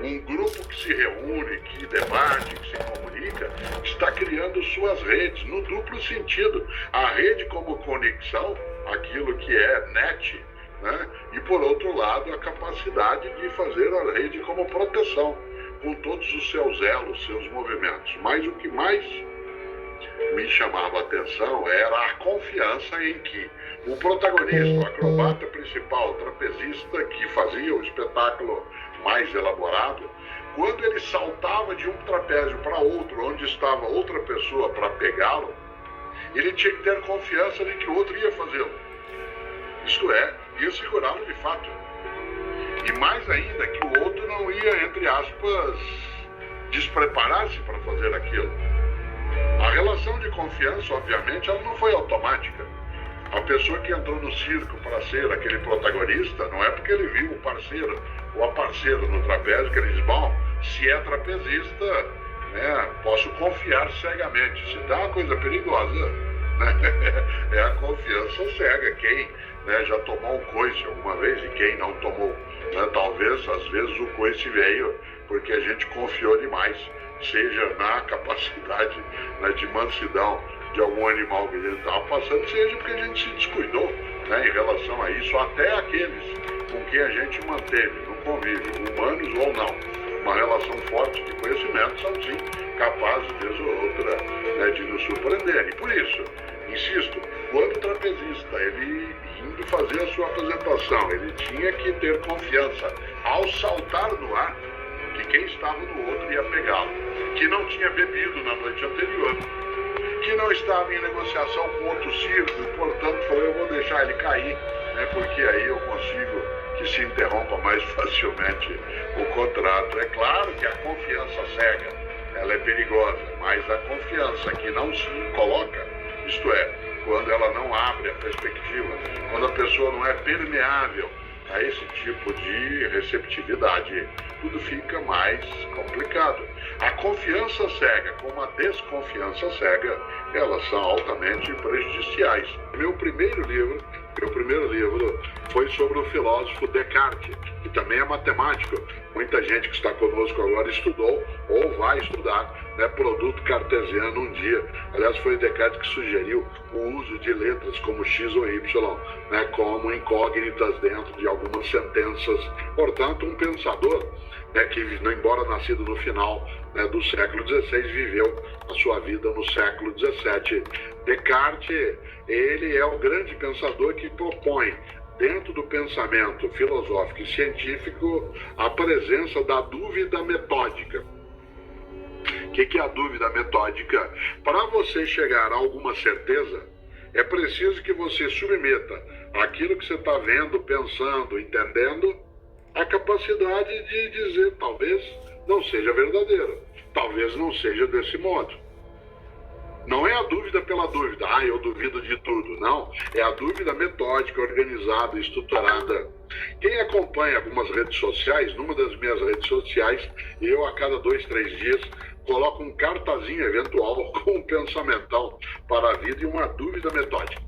Um grupo que se reúne, que debate, que se comunica, está criando suas redes, no duplo sentido. A rede como conexão, aquilo que é net, né? E por outro lado, a capacidade de fazer a rede como proteção, com todos os seus elos, seus movimentos. Mas o que mais me chamava a atenção era a confiança em que o protagonista, o acrobata principal, o trapezista que fazia o espetáculo mais elaborado, quando ele saltava de um trapézio para outro, onde estava outra pessoa para pegá-lo, ele tinha que ter confiança de que o outro ia fazê-lo. Isto é, ia segurá-lo de fato. E mais ainda, que o outro não ia, entre aspas, despreparar-se para fazer aquilo. A relação de confiança, obviamente, ela não foi automática. A pessoa que entrou no circo para ser aquele protagonista, não é porque ele viu o parceiro ou a parceira no trapézio que ele diz, bom, se é trapezista, né, posso confiar cegamente. Se dá uma coisa perigosa, né? É a confiança cega. Quem, né, já tomou um coice alguma vez e quem não tomou, né, talvez, às vezes, o coice veio porque a gente confiou demais, seja na capacidade, né, de mansidão de algum animal que a gente estava passando, seja porque a gente se descuidou, né, em relação a isso, até aqueles com quem a gente manteve no convívio, humanos ou não, uma relação forte de conhecimento, são sim capazes, vez ou outra, né, de nos surpreender. E por isso, insisto, quando o trapezista, ele indo fazer a sua apresentação, ele tinha que ter confiança ao saltar no ar, que quem estava no outro ia pegá-lo, que não tinha bebido na noite anterior, que não estava em negociação com outro circo e, portanto, falou, eu vou deixar ele cair, né, porque aí eu consigo que se interrompa mais facilmente o contrato. É claro que a confiança cega, ela é perigosa, mas a confiança que não se coloca, isto é, quando ela não abre a perspectiva, quando a pessoa não é permeável a esse tipo de receptividade, tudo fica mais complicado. A confiança cega como a desconfiança cega, elas são altamente prejudiciais. Meu primeiro livro foi sobre o filósofo Descartes, que também é matemático. Muita gente que está conosco agora estudou ou vai estudar, né, produto cartesiano um dia. Aliás, foi Descartes que sugeriu o uso de letras como X ou Y, né, como incógnitas dentro de algumas sentenças. Portanto, um pensador, né, que, embora nascido no final, né, do século XVI, viveu a sua vida no século XVII. Descartes, ele é o grande pensador que propõe, dentro do pensamento filosófico e científico, a presença da dúvida metódica. que é a dúvida metódica? Para você chegar a alguma certeza, é preciso que você submeta aquilo que você está vendo, pensando, entendendo, a capacidade de dizer talvez não seja verdadeiro, talvez não seja desse modo. Não é a dúvida pela dúvida, eu duvido de tudo, não. É a dúvida metódica, organizada, estruturada. Quem acompanha algumas redes sociais, numa das minhas redes sociais, eu a cada 2, 3 dias coloco um cartazinho eventual com um pensamentão para a vida e uma dúvida metódica.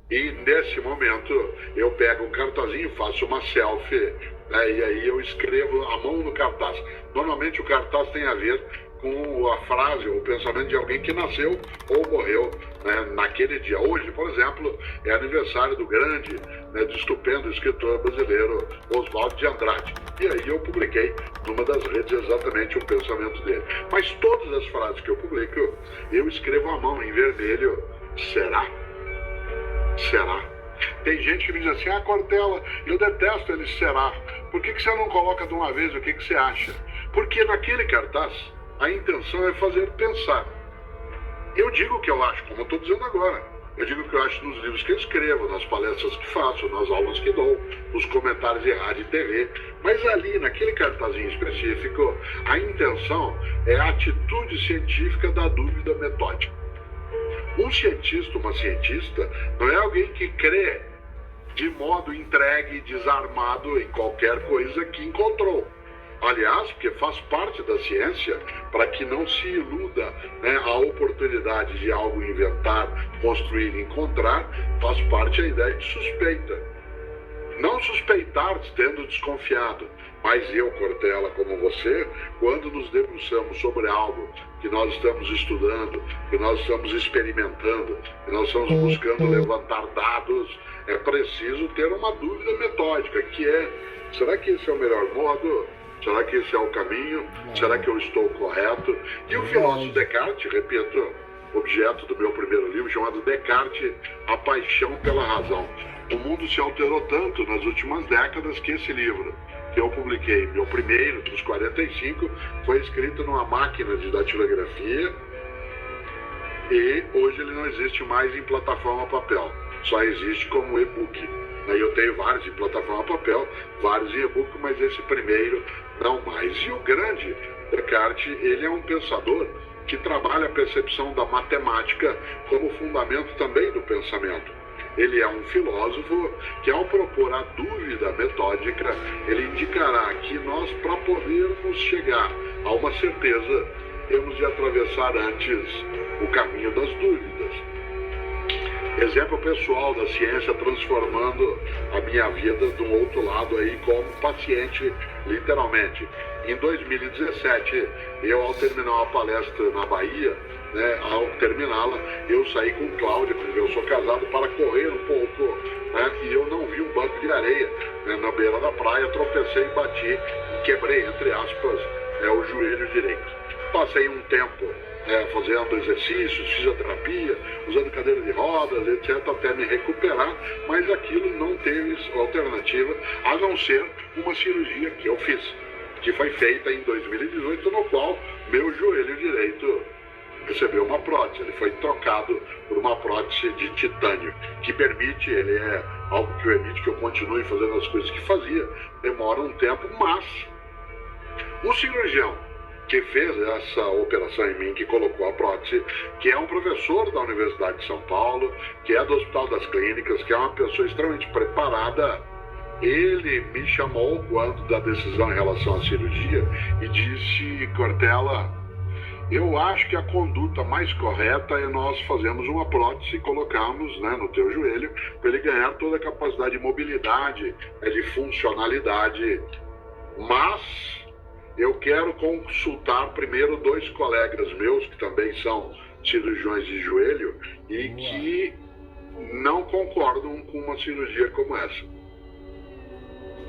E nesse momento eu pego um cartazinho, faço uma selfie, né, e aí eu escrevo a mão no cartaz. Normalmente o cartaz tem a ver com a frase ou o pensamento de alguém que nasceu ou morreu, né, naquele dia. Hoje, por exemplo, é aniversário do grande, né, do estupendo escritor brasileiro Oswald de Andrade. E aí eu publiquei numa das redes exatamente o pensamento dele. Mas todas as frases que eu publico, eu escrevo à mão em vermelho. Será? Será? Tem gente que me diz assim, Cortella, eu detesto ele, será? Por que você não coloca de uma vez o que você acha? Porque naquele cartaz, a intenção é fazer pensar. Eu digo o que eu acho, como eu estou dizendo agora. Eu digo o que eu acho nos livros que eu escrevo, nas palestras que faço, nas aulas que dou, nos comentários de rádio e TV. Mas ali, naquele cartazinho específico, a intenção é a atitude científica da dúvida metódica. Um cientista, uma cientista, não é alguém que crê de modo entregue, desarmado em qualquer coisa que encontrou. Aliás, porque faz parte da ciência, para que não se iluda, né, a oportunidade de algo inventar, construir, encontrar, faz parte a ideia de suspeita. Não suspeitar tendo desconfiado, mas eu, Cortella, como você, quando nos debruçamos sobre algo que nós estamos estudando, que nós estamos experimentando, que nós estamos buscando levantar dados, é preciso ter uma dúvida metódica, que é, será que esse é o melhor modo? Será que esse é o caminho? Será que eu estou correto? E o filósofo Descartes, repito, objeto do meu primeiro livro, chamado Descartes, A Paixão pela Razão. O mundo se alterou tanto nas últimas décadas que esse livro, que eu publiquei, meu primeiro dos 45, foi escrito numa máquina de datilografia e hoje ele não existe mais em plataforma papel, só existe como e-book. Eu tenho vários em plataforma papel, vários em e-book, mas esse primeiro não mais. E o grande Descartes, ele é um pensador que trabalha a percepção da matemática como fundamento também do pensamento. Ele é um filósofo que, ao propor a dúvida metódica, ele indicará que nós, para podermos chegar a uma certeza, temos de atravessar antes o caminho das dúvidas. Exemplo pessoal da ciência transformando a minha vida de um outro lado aí como paciente, literalmente. Em 2017, eu ao terminar uma palestra na Bahia, né, ao terminá-la, eu saí com Cláudia, porque eu sou casado, para correr um pouco, né, e eu não vi um banco de areia, né, na beira da praia, tropecei e bati, e quebrei, entre aspas, o joelho direito. Passei um tempo fazendo exercícios, fisioterapia, usando cadeira de rodas, etc., até me recuperar, mas aquilo não teve alternativa a não ser uma cirurgia que eu fiz, que foi feita em 2018, no qual meu joelho direito recebeu uma prótese. Ele foi trocado por uma prótese de titânio, que permite, ele é algo que permite que eu continue fazendo as coisas que fazia, demora um tempo, mas o cirurgião que fez essa operação em mim, que colocou a prótese, que é um professor da Universidade de São Paulo, que é do Hospital das Clínicas, que é uma pessoa extremamente preparada, ele me chamou quando da decisão em relação à cirurgia e disse, Cortella, eu acho que a conduta mais correta é nós fazermos uma prótese e colocarmos, né, no teu joelho, para ele ganhar toda a capacidade de mobilidade, de funcionalidade, mas eu quero consultar primeiro 2 colegas meus, que também são cirurgiões de joelho, e que não concordam com uma cirurgia como essa.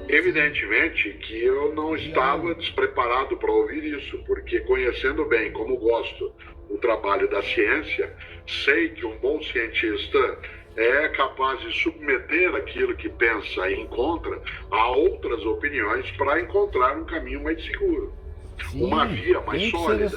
Evidentemente que eu não estava despreparado para ouvir isso, porque conhecendo bem como gosto o trabalho da ciência, sei que um bom cientista é capaz de submeter aquilo que pensa e encontra a outras opiniões para encontrar um caminho mais seguro, uma via mais sólida.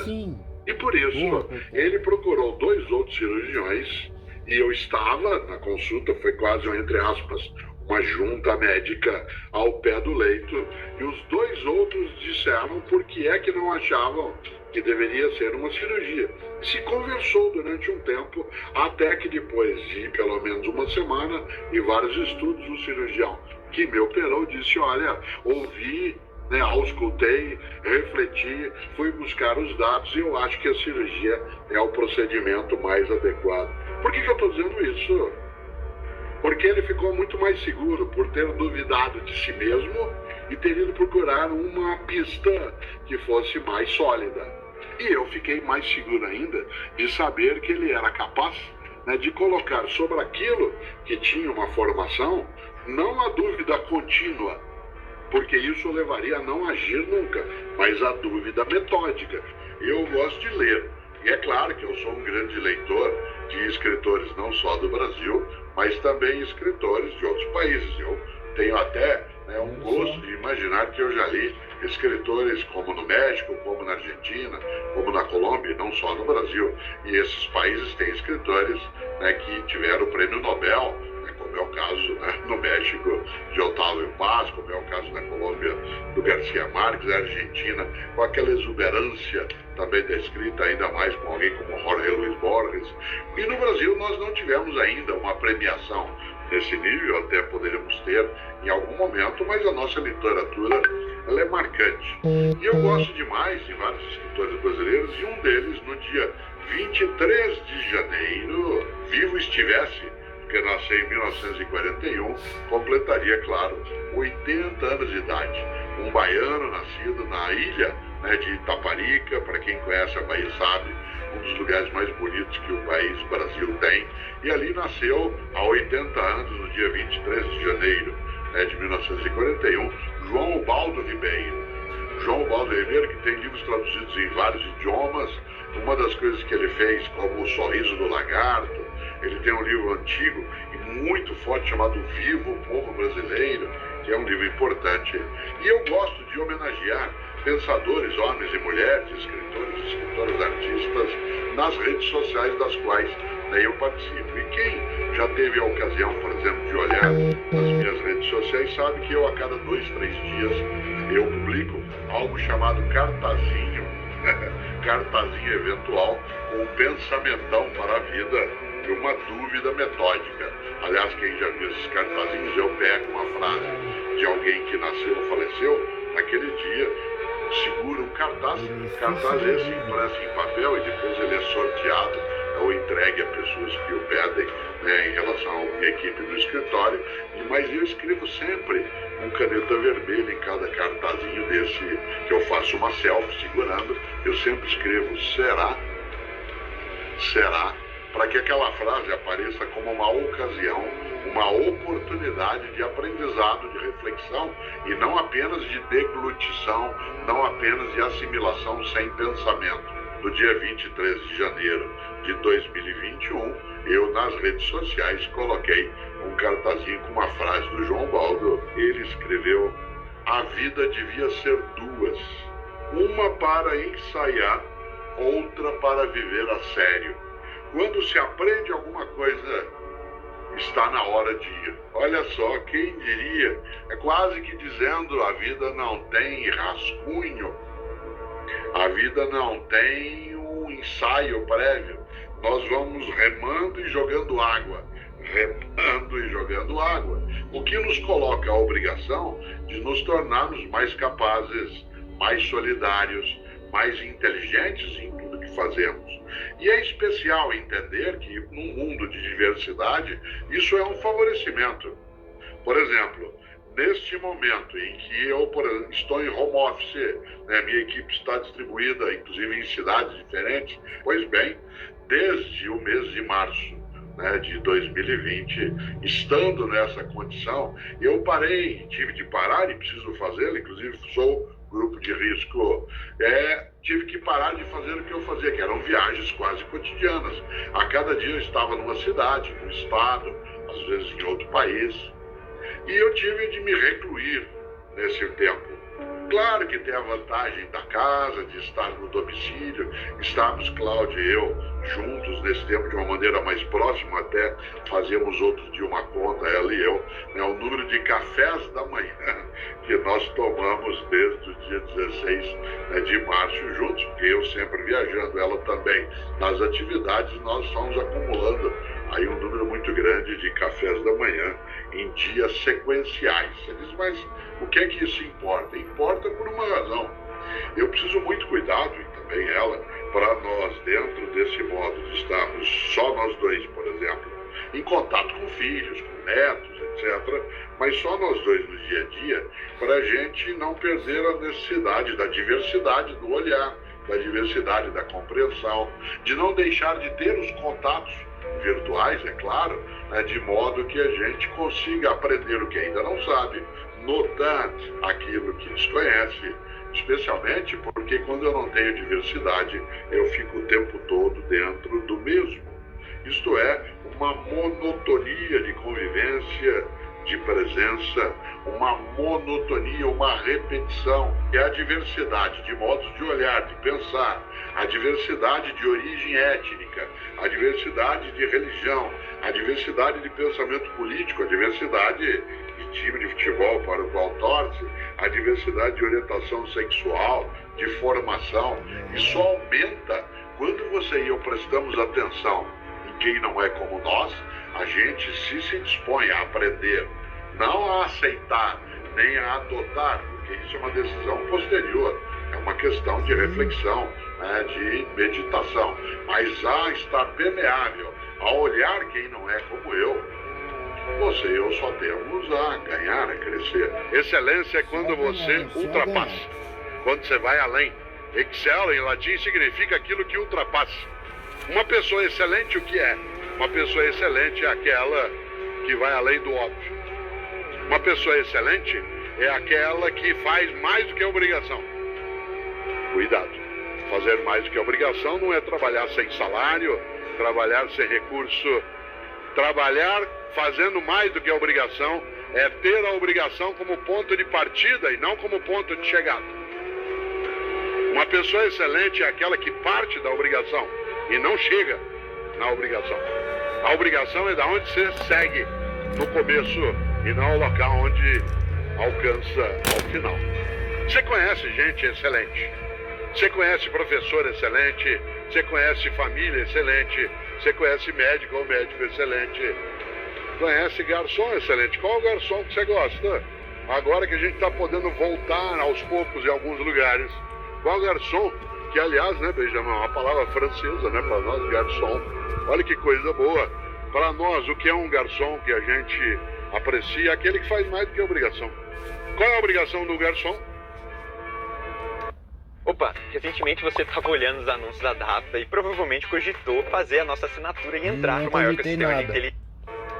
E por isso, ele procurou 2 outros cirurgiões e eu estava na consulta, foi quase, entre aspas, uma junta médica ao pé do leito, e os 2 outros disseram por que é que não achavam que deveria ser uma cirurgia. Se conversou durante um tempo, até que depois de pelo menos uma semana e vários estudos, o cirurgião que me operou disse, olha, ouvi, auscultei, refleti, fui buscar os dados e eu acho que a cirurgia é o procedimento mais adequado. Por que eu estou dizendo isso? Porque ele ficou muito mais seguro por ter duvidado de si mesmo e ter ido procurar uma pista que fosse mais sólida. E eu fiquei mais seguro ainda de saber que ele era capaz de colocar sobre aquilo que tinha uma formação, não a dúvida contínua, porque isso levaria a não agir nunca, mas a dúvida metódica. Eu gosto de ler, e é claro que eu sou um grande leitor de escritores não só do Brasil, mas também escritores de outros países. Eu tenho até um gosto de imaginar que eu já li escritores como no México, como na Argentina, como na Colômbia, não só no Brasil. E esses países têm escritores que tiveram o prêmio Nobel, como é o caso no México de Otávio Paz, como é o caso na Colômbia do Garcia Marques, na Argentina, com aquela exuberância também da escrita, ainda mais com alguém como Jorge Luis Borges. E no Brasil nós não tivemos ainda uma premiação desse nível, até poderíamos ter em algum momento, mas a nossa literatura ela é marcante. E eu gosto demais de vários escritores brasileiros, e um deles, no dia 23 de janeiro, vivo estivesse, porque nasceu em 1941, completaria, claro, 80 anos de idade. Um baiano nascido na ilha de Itaparica, para quem conhece a Bahia sabe, um dos lugares mais bonitos que o país Brasil tem, e ali nasceu há 80 anos, no dia 23 de janeiro de 1941, João Ubaldo Ribeiro. João Ubaldo Ribeiro, que tem livros traduzidos em vários idiomas. Uma das coisas que ele fez, como O Sorriso do Lagarto, ele tem um livro antigo e muito forte chamado Vivo o Povo Brasileiro, que é um livro importante. E eu gosto de homenagear pensadores, homens e mulheres, escritores, escritoras, artistas, nas redes sociais das quais eu participo. E quem já teve a ocasião, por exemplo, de olhar nas minhas redes sociais, sabe que eu a cada 2, 3 dias eu publico algo chamado cartazinho, cartazinho eventual, com um pensamentão para a vida e uma dúvida metódica. Aliás, quem já viu esses cartazinhos, eu pego uma frase de alguém que nasceu ou faleceu naquele dia, segura um cartaz esse impresso em papel e depois ele é sorteado ou entregue a pessoas que o pedem em relação à minha equipe do escritório. Mas eu escrevo sempre com caneta vermelha em cada cartazinho desse, que eu faço uma selfie segurando, eu sempre escrevo será, para que aquela frase apareça como uma ocasião, uma oportunidade de aprendizado, de reflexão, e não apenas de deglutição, não apenas de assimilação sem pensamento. No dia 23 de janeiro de 2021, eu nas redes sociais coloquei um cartazinho com uma frase do João Baldo. Ele escreveu: a vida devia ser 2, uma para ensaiar, outra para viver a sério. Quando se aprende alguma coisa, está na hora de ir. Olha só, quem diria? É quase que dizendo: a vida não tem rascunho, a vida não tem um ensaio prévio. Nós vamos remando e jogando água, o que nos coloca a obrigação de nos tornarmos mais capazes, mais solidários, mais inteligentes em tudo que fazemos. E é especial entender que, num mundo de diversidade, isso é um favorecimento. Por exemplo, neste momento em que eu estou em home office, minha equipe está distribuída, inclusive em cidades diferentes, pois bem, desde o mês de março de 2020, estando nessa condição, eu tive de parar, e preciso fazê-lo, inclusive sou grupo de risco, tive que parar de fazer o que eu fazia, que eram viagens quase cotidianas. A cada dia eu estava numa cidade, num estado, às vezes em outro país, e eu tive de me recluir nesse tempo. Claro que tem a vantagem da casa, de estar no domicílio, estarmos, Cláudia e eu, juntos nesse tempo de uma maneira mais próxima, até fazemos outro de uma conta, ela e eu, né, o número de cafés da manhã que nós tomamos desde o dia 16 de março juntos, porque eu sempre viajando, ela também nas atividades, nós estamos acumulando aí um número muito grande de cafés da manhã em dias sequenciais. Mas o que é que isso importa? Importa por uma razão. Eu preciso muito cuidado, e também ela, para nós, dentro desse modo de estarmos só nós dois, por exemplo, em contato com filhos, com netos, etc., mas só nós dois no dia a dia, para a gente não perder a necessidade da diversidade do olhar, da diversidade da compreensão, de não deixar de ter os contatos virtuais, é claro, né, de modo que a gente consiga aprender o que ainda não sabe, notar aquilo que desconhece, especialmente porque quando eu não tenho diversidade, eu fico o tempo todo dentro do mesmo. Isto é, uma monotonia de convivência, de presença, uma monotonia, uma repetição. É a diversidade de modos de olhar, de pensar, a diversidade de origem étnica, a diversidade de religião, a diversidade de pensamento político, a diversidade de time de futebol para o qual torce, a diversidade de orientação sexual, de formação. Isso aumenta quando você e eu prestamos atenção em quem não é como nós. A gente se dispõe a aprender, não a aceitar, nem a adotar, porque isso é uma decisão posterior, é uma questão de reflexão, né, de meditação, mas a estar permeável, a olhar quem não é como eu, você e eu só temos a ganhar, a crescer. Excelência é quando você ultrapassa, quando você vai além. Excel em latim significa aquilo que ultrapassa. Uma pessoa excelente, o que é? Uma pessoa excelente é aquela que vai além do óbvio. Uma pessoa excelente é aquela que faz mais do que a obrigação. Cuidado. Fazer mais do que a obrigação não é trabalhar sem salário, trabalhar sem recurso. Trabalhar fazendo mais do que a obrigação é ter a obrigação como ponto de partida e não como ponto de chegada. Uma pessoa excelente é aquela que parte da obrigação e não chega na obrigação. A obrigação é da onde você segue no começo e não o local onde alcança ao final. Você conhece gente excelente, você conhece professor excelente, você conhece família excelente, você conhece médico ou médico excelente, conhece garçom excelente. Qual garçom que você gosta? Agora que a gente está podendo voltar aos poucos em alguns lugares, qual garçom? Que aliás, né, Benjamin, é uma palavra francesa, né, para nós, garçom. Olha que coisa boa. Para nós, o que é um garçom que a gente aprecia? É aquele que faz mais do que a obrigação. Qual é a obrigação do garçom? Opa, recentemente você estava olhando os anúncios da DAPA e provavelmente cogitou fazer a nossa assinatura e entrar no maior sistema de inteligência.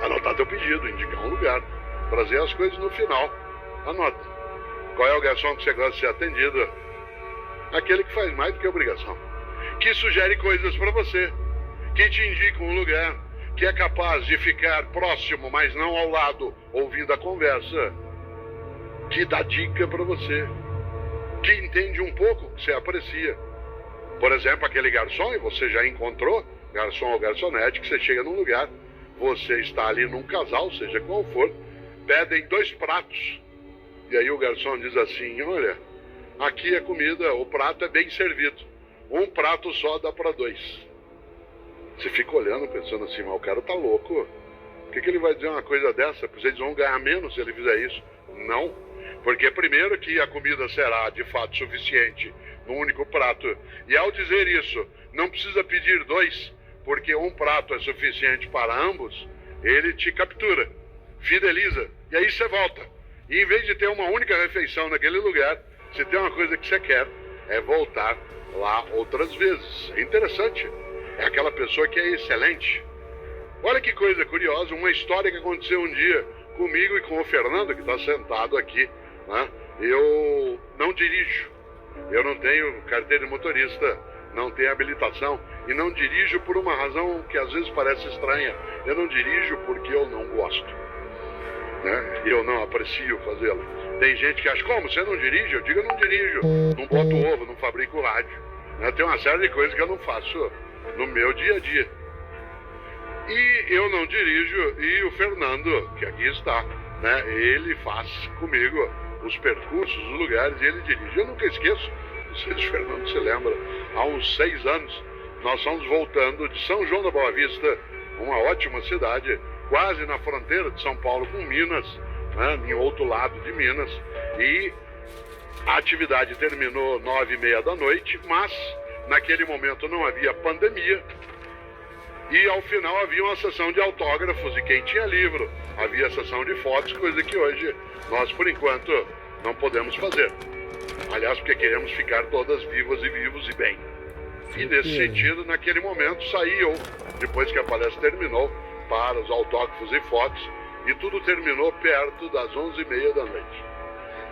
Anotar teu pedido, indicar um lugar, trazer as coisas no final. Anota. Qual é o garçom que você gosta de ser atendido? Aquele que faz mais do que a obrigação. Que sugere coisas para você, que te indica um lugar, que é capaz de ficar próximo, mas não ao lado, ouvindo a conversa, que dá dica para você, que entende um pouco, que você aprecia. Por exemplo, aquele garçom, e você já encontrou, garçom ou garçonete, que você chega num lugar, você está ali num casal, seja qual for, pedem 2 pratos. E aí o garçom diz assim, olha, aqui a comida, o prato é bem servido. Um prato só dá para 2. Você fica olhando, pensando assim, mas o cara tá louco. Por que ele vai dizer uma coisa dessa? Pois eles vão ganhar menos se ele fizer isso. Não. Porque primeiro que a comida será de fato suficiente num único prato. E ao dizer isso, não precisa pedir 2, porque um prato é suficiente para ambos, ele te captura, fideliza. E aí você volta. E em vez de ter uma única refeição naquele lugar, se tem uma coisa que você quer, é voltar lá outras vezes. É interessante. É aquela pessoa que é excelente. Olha que coisa curiosa, uma história que aconteceu um dia comigo e com o Fernando, que está sentado aqui, né? Eu não dirijo, eu não tenho carteira de motorista, não tenho habilitação e não dirijo por uma razão que às vezes parece estranha. Eu não dirijo porque eu não gosto, né? Eu não aprecio fazê-lo. Tem gente que acha, como, você não dirige? Eu digo, eu não dirijo, não boto ovo, não fabrico rádio. Tem uma série de coisas que eu não faço no meu dia a dia. E eu não dirijo, e o Fernando, que aqui está, né, ele faz comigo os percursos, os lugares, e ele dirige. Eu nunca esqueço, não sei se o Fernando se lembra, há uns 6 anos, nós estamos voltando de São João da Boa Vista, uma ótima cidade, quase na fronteira de São Paulo com Minas, né, em outro lado de Minas, e a atividade terminou 9h30 da noite, mas naquele momento não havia pandemia, e ao final havia uma sessão de autógrafos e quem tinha livro, havia sessão de fotos, coisa que hoje nós por enquanto não podemos fazer. Aliás, porque queremos ficar todas vivas e vivos e bem. E nesse sentido, naquele momento saí eu, depois que a palestra terminou, para os autógrafos e fotos, e tudo terminou perto das 11h30 da noite.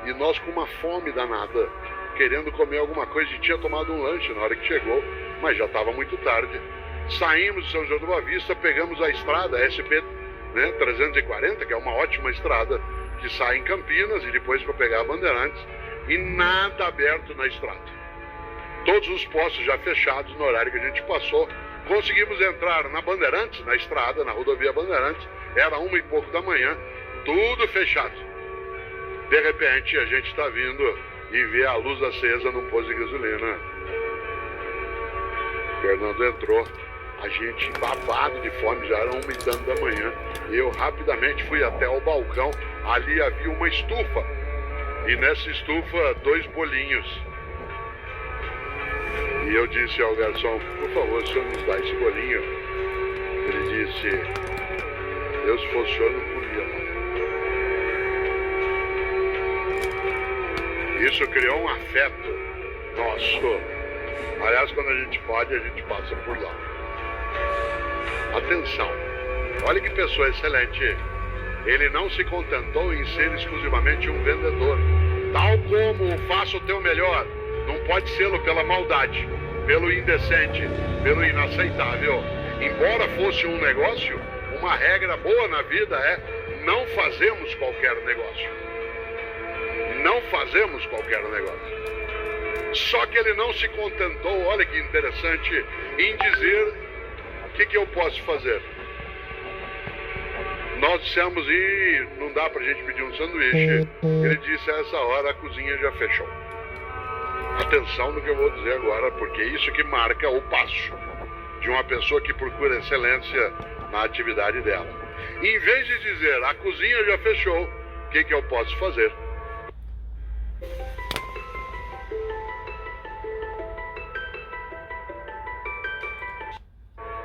E nós com uma fome danada, querendo comer alguma coisa, e tinha tomado um lanche na hora que chegou, mas já estava muito tarde. Saímos de São João da Boa Vista, pegamos a estrada, a SP 340, que é uma ótima estrada, que sai em Campinas e depois para pegar a Bandeirantes, e nada aberto na estrada. Todos os postos já fechados no horário que a gente passou. Conseguimos entrar na Bandeirantes, na estrada, na rodovia Bandeirantes, era 1h e pouco da manhã, tudo fechado. De repente a gente está vindo e vê a luz acesa num posto de gasolina. O Fernando entrou, a gente babado de fome, já era 1h da manhã. Eu rapidamente fui até o balcão, ali havia uma estufa, e nessa estufa 2 bolinhos. E eu disse ao garçom, por favor, o senhor nos dá esse bolinho? Ele disse, eu se fosse o senhor não comia, não. Isso criou um afeto nosso. Aliás, quando a gente pode, a gente passa por lá. Atenção, olha que pessoa excelente. Ele não se contentou em ser exclusivamente um vendedor. Tal como faça o teu melhor, não pode sê-lo pela maldade, pelo indecente, pelo inaceitável. Embora fosse um negócio, uma regra boa na vida é não fazemos qualquer negócio. Não fazemos qualquer negócio. Só que ele não se contentou, olha que interessante, em dizer o que eu posso fazer. Nós dissemos, e não dá pra gente pedir um sanduíche. Ele disse, a essa hora a cozinha já fechou. Atenção no que eu vou dizer agora, porque é isso que marca o passo de uma pessoa que procura excelência na atividade dela. Em vez de dizer, a cozinha já fechou, o que eu posso fazer?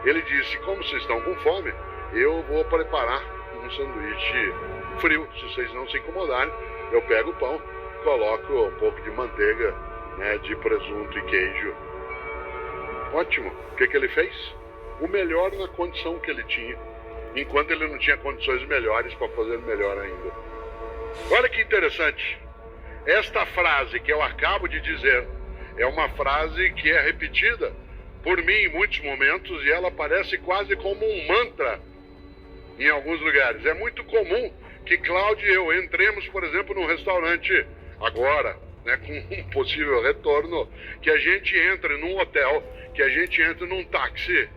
Ele disse, como vocês estão com fome, eu vou preparar um sanduíche frio. Se vocês não se incomodarem, eu pego o pão, coloco um pouco de manteiga, né, de presunto e queijo. Ótimo. O que ele fez? O melhor na condição que ele tinha, enquanto ele não tinha condições melhores para fazer melhor ainda. Olha que interessante. Esta frase que eu acabo de dizer é uma frase que é repetida por mim em muitos momentos e ela parece quase como um mantra em alguns lugares. É muito comum que Cláudio e eu entremos, por exemplo, num restaurante agora, né, com um possível retorno, que a gente entre num hotel, que a gente entre num táxi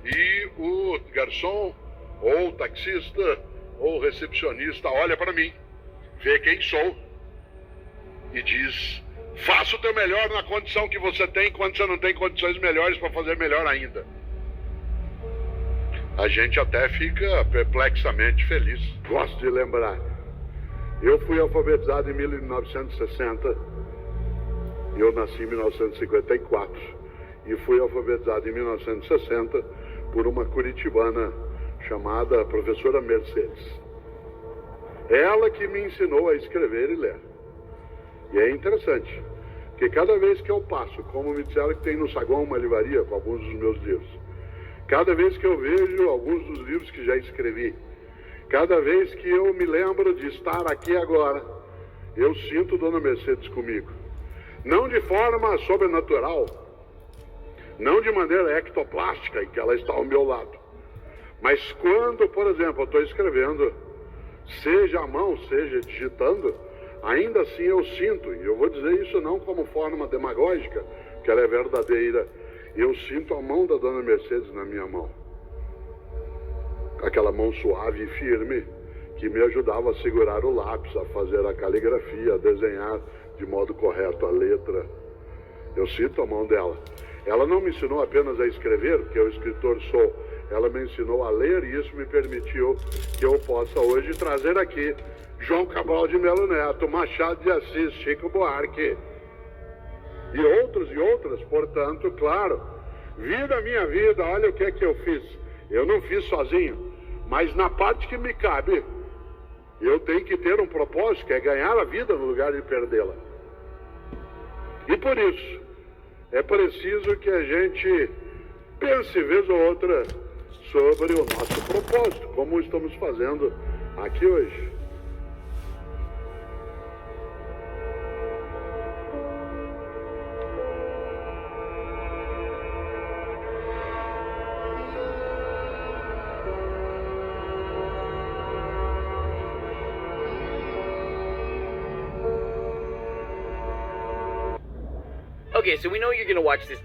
e o garçom ou o taxista ou o recepcionista olha para mim, vê quem sou e diz: faça o teu melhor na condição que você tem, quando você não tem condições melhores para fazer melhor ainda. A gente até fica perplexamente feliz. Gosto de lembrar, eu fui alfabetizado em 1960, eu nasci em 1954 e fui alfabetizado em 1960 por uma curitibana chamada professora Mercedes. Ela que me ensinou a escrever e ler. E é interessante, que cada vez que eu passo, como me disseram que tem no saguão uma livraria com alguns dos meus livros, cada vez que eu vejo alguns dos livros que já escrevi, cada vez que eu me lembro de estar aqui agora, eu sinto Dona Mercedes comigo. Não de forma sobrenatural, não de maneira ectoplástica em que ela está ao meu lado, mas quando, por exemplo, eu estou escrevendo, seja à mão, seja digitando, Ainda assim eu sinto, e eu vou dizer isso não como forma demagógica, que ela é verdadeira, eu sinto a mão da dona Mercedes na minha mão. Aquela mão suave e firme que me ajudava a segurar o lápis, a fazer a caligrafia, a desenhar de modo correto a letra. Eu sinto a mão dela. Ela não me ensinou apenas a escrever, porque eu escritor sou. Ela me ensinou a ler e isso me permitiu que eu possa hoje trazer aqui João Cabral de Melo Neto, Machado de Assis, Chico Buarque e outras, portanto, claro, vida minha vida, olha o que é que eu fiz. Eu não fiz sozinho, mas na parte que me cabe, eu tenho que ter um propósito, que é ganhar a vida no lugar de perdê-la. E por isso, é preciso que a gente pense vez ou outra sobre o nosso propósito, como estamos fazendo aqui hoje. Okay, so we know you're gonna watch this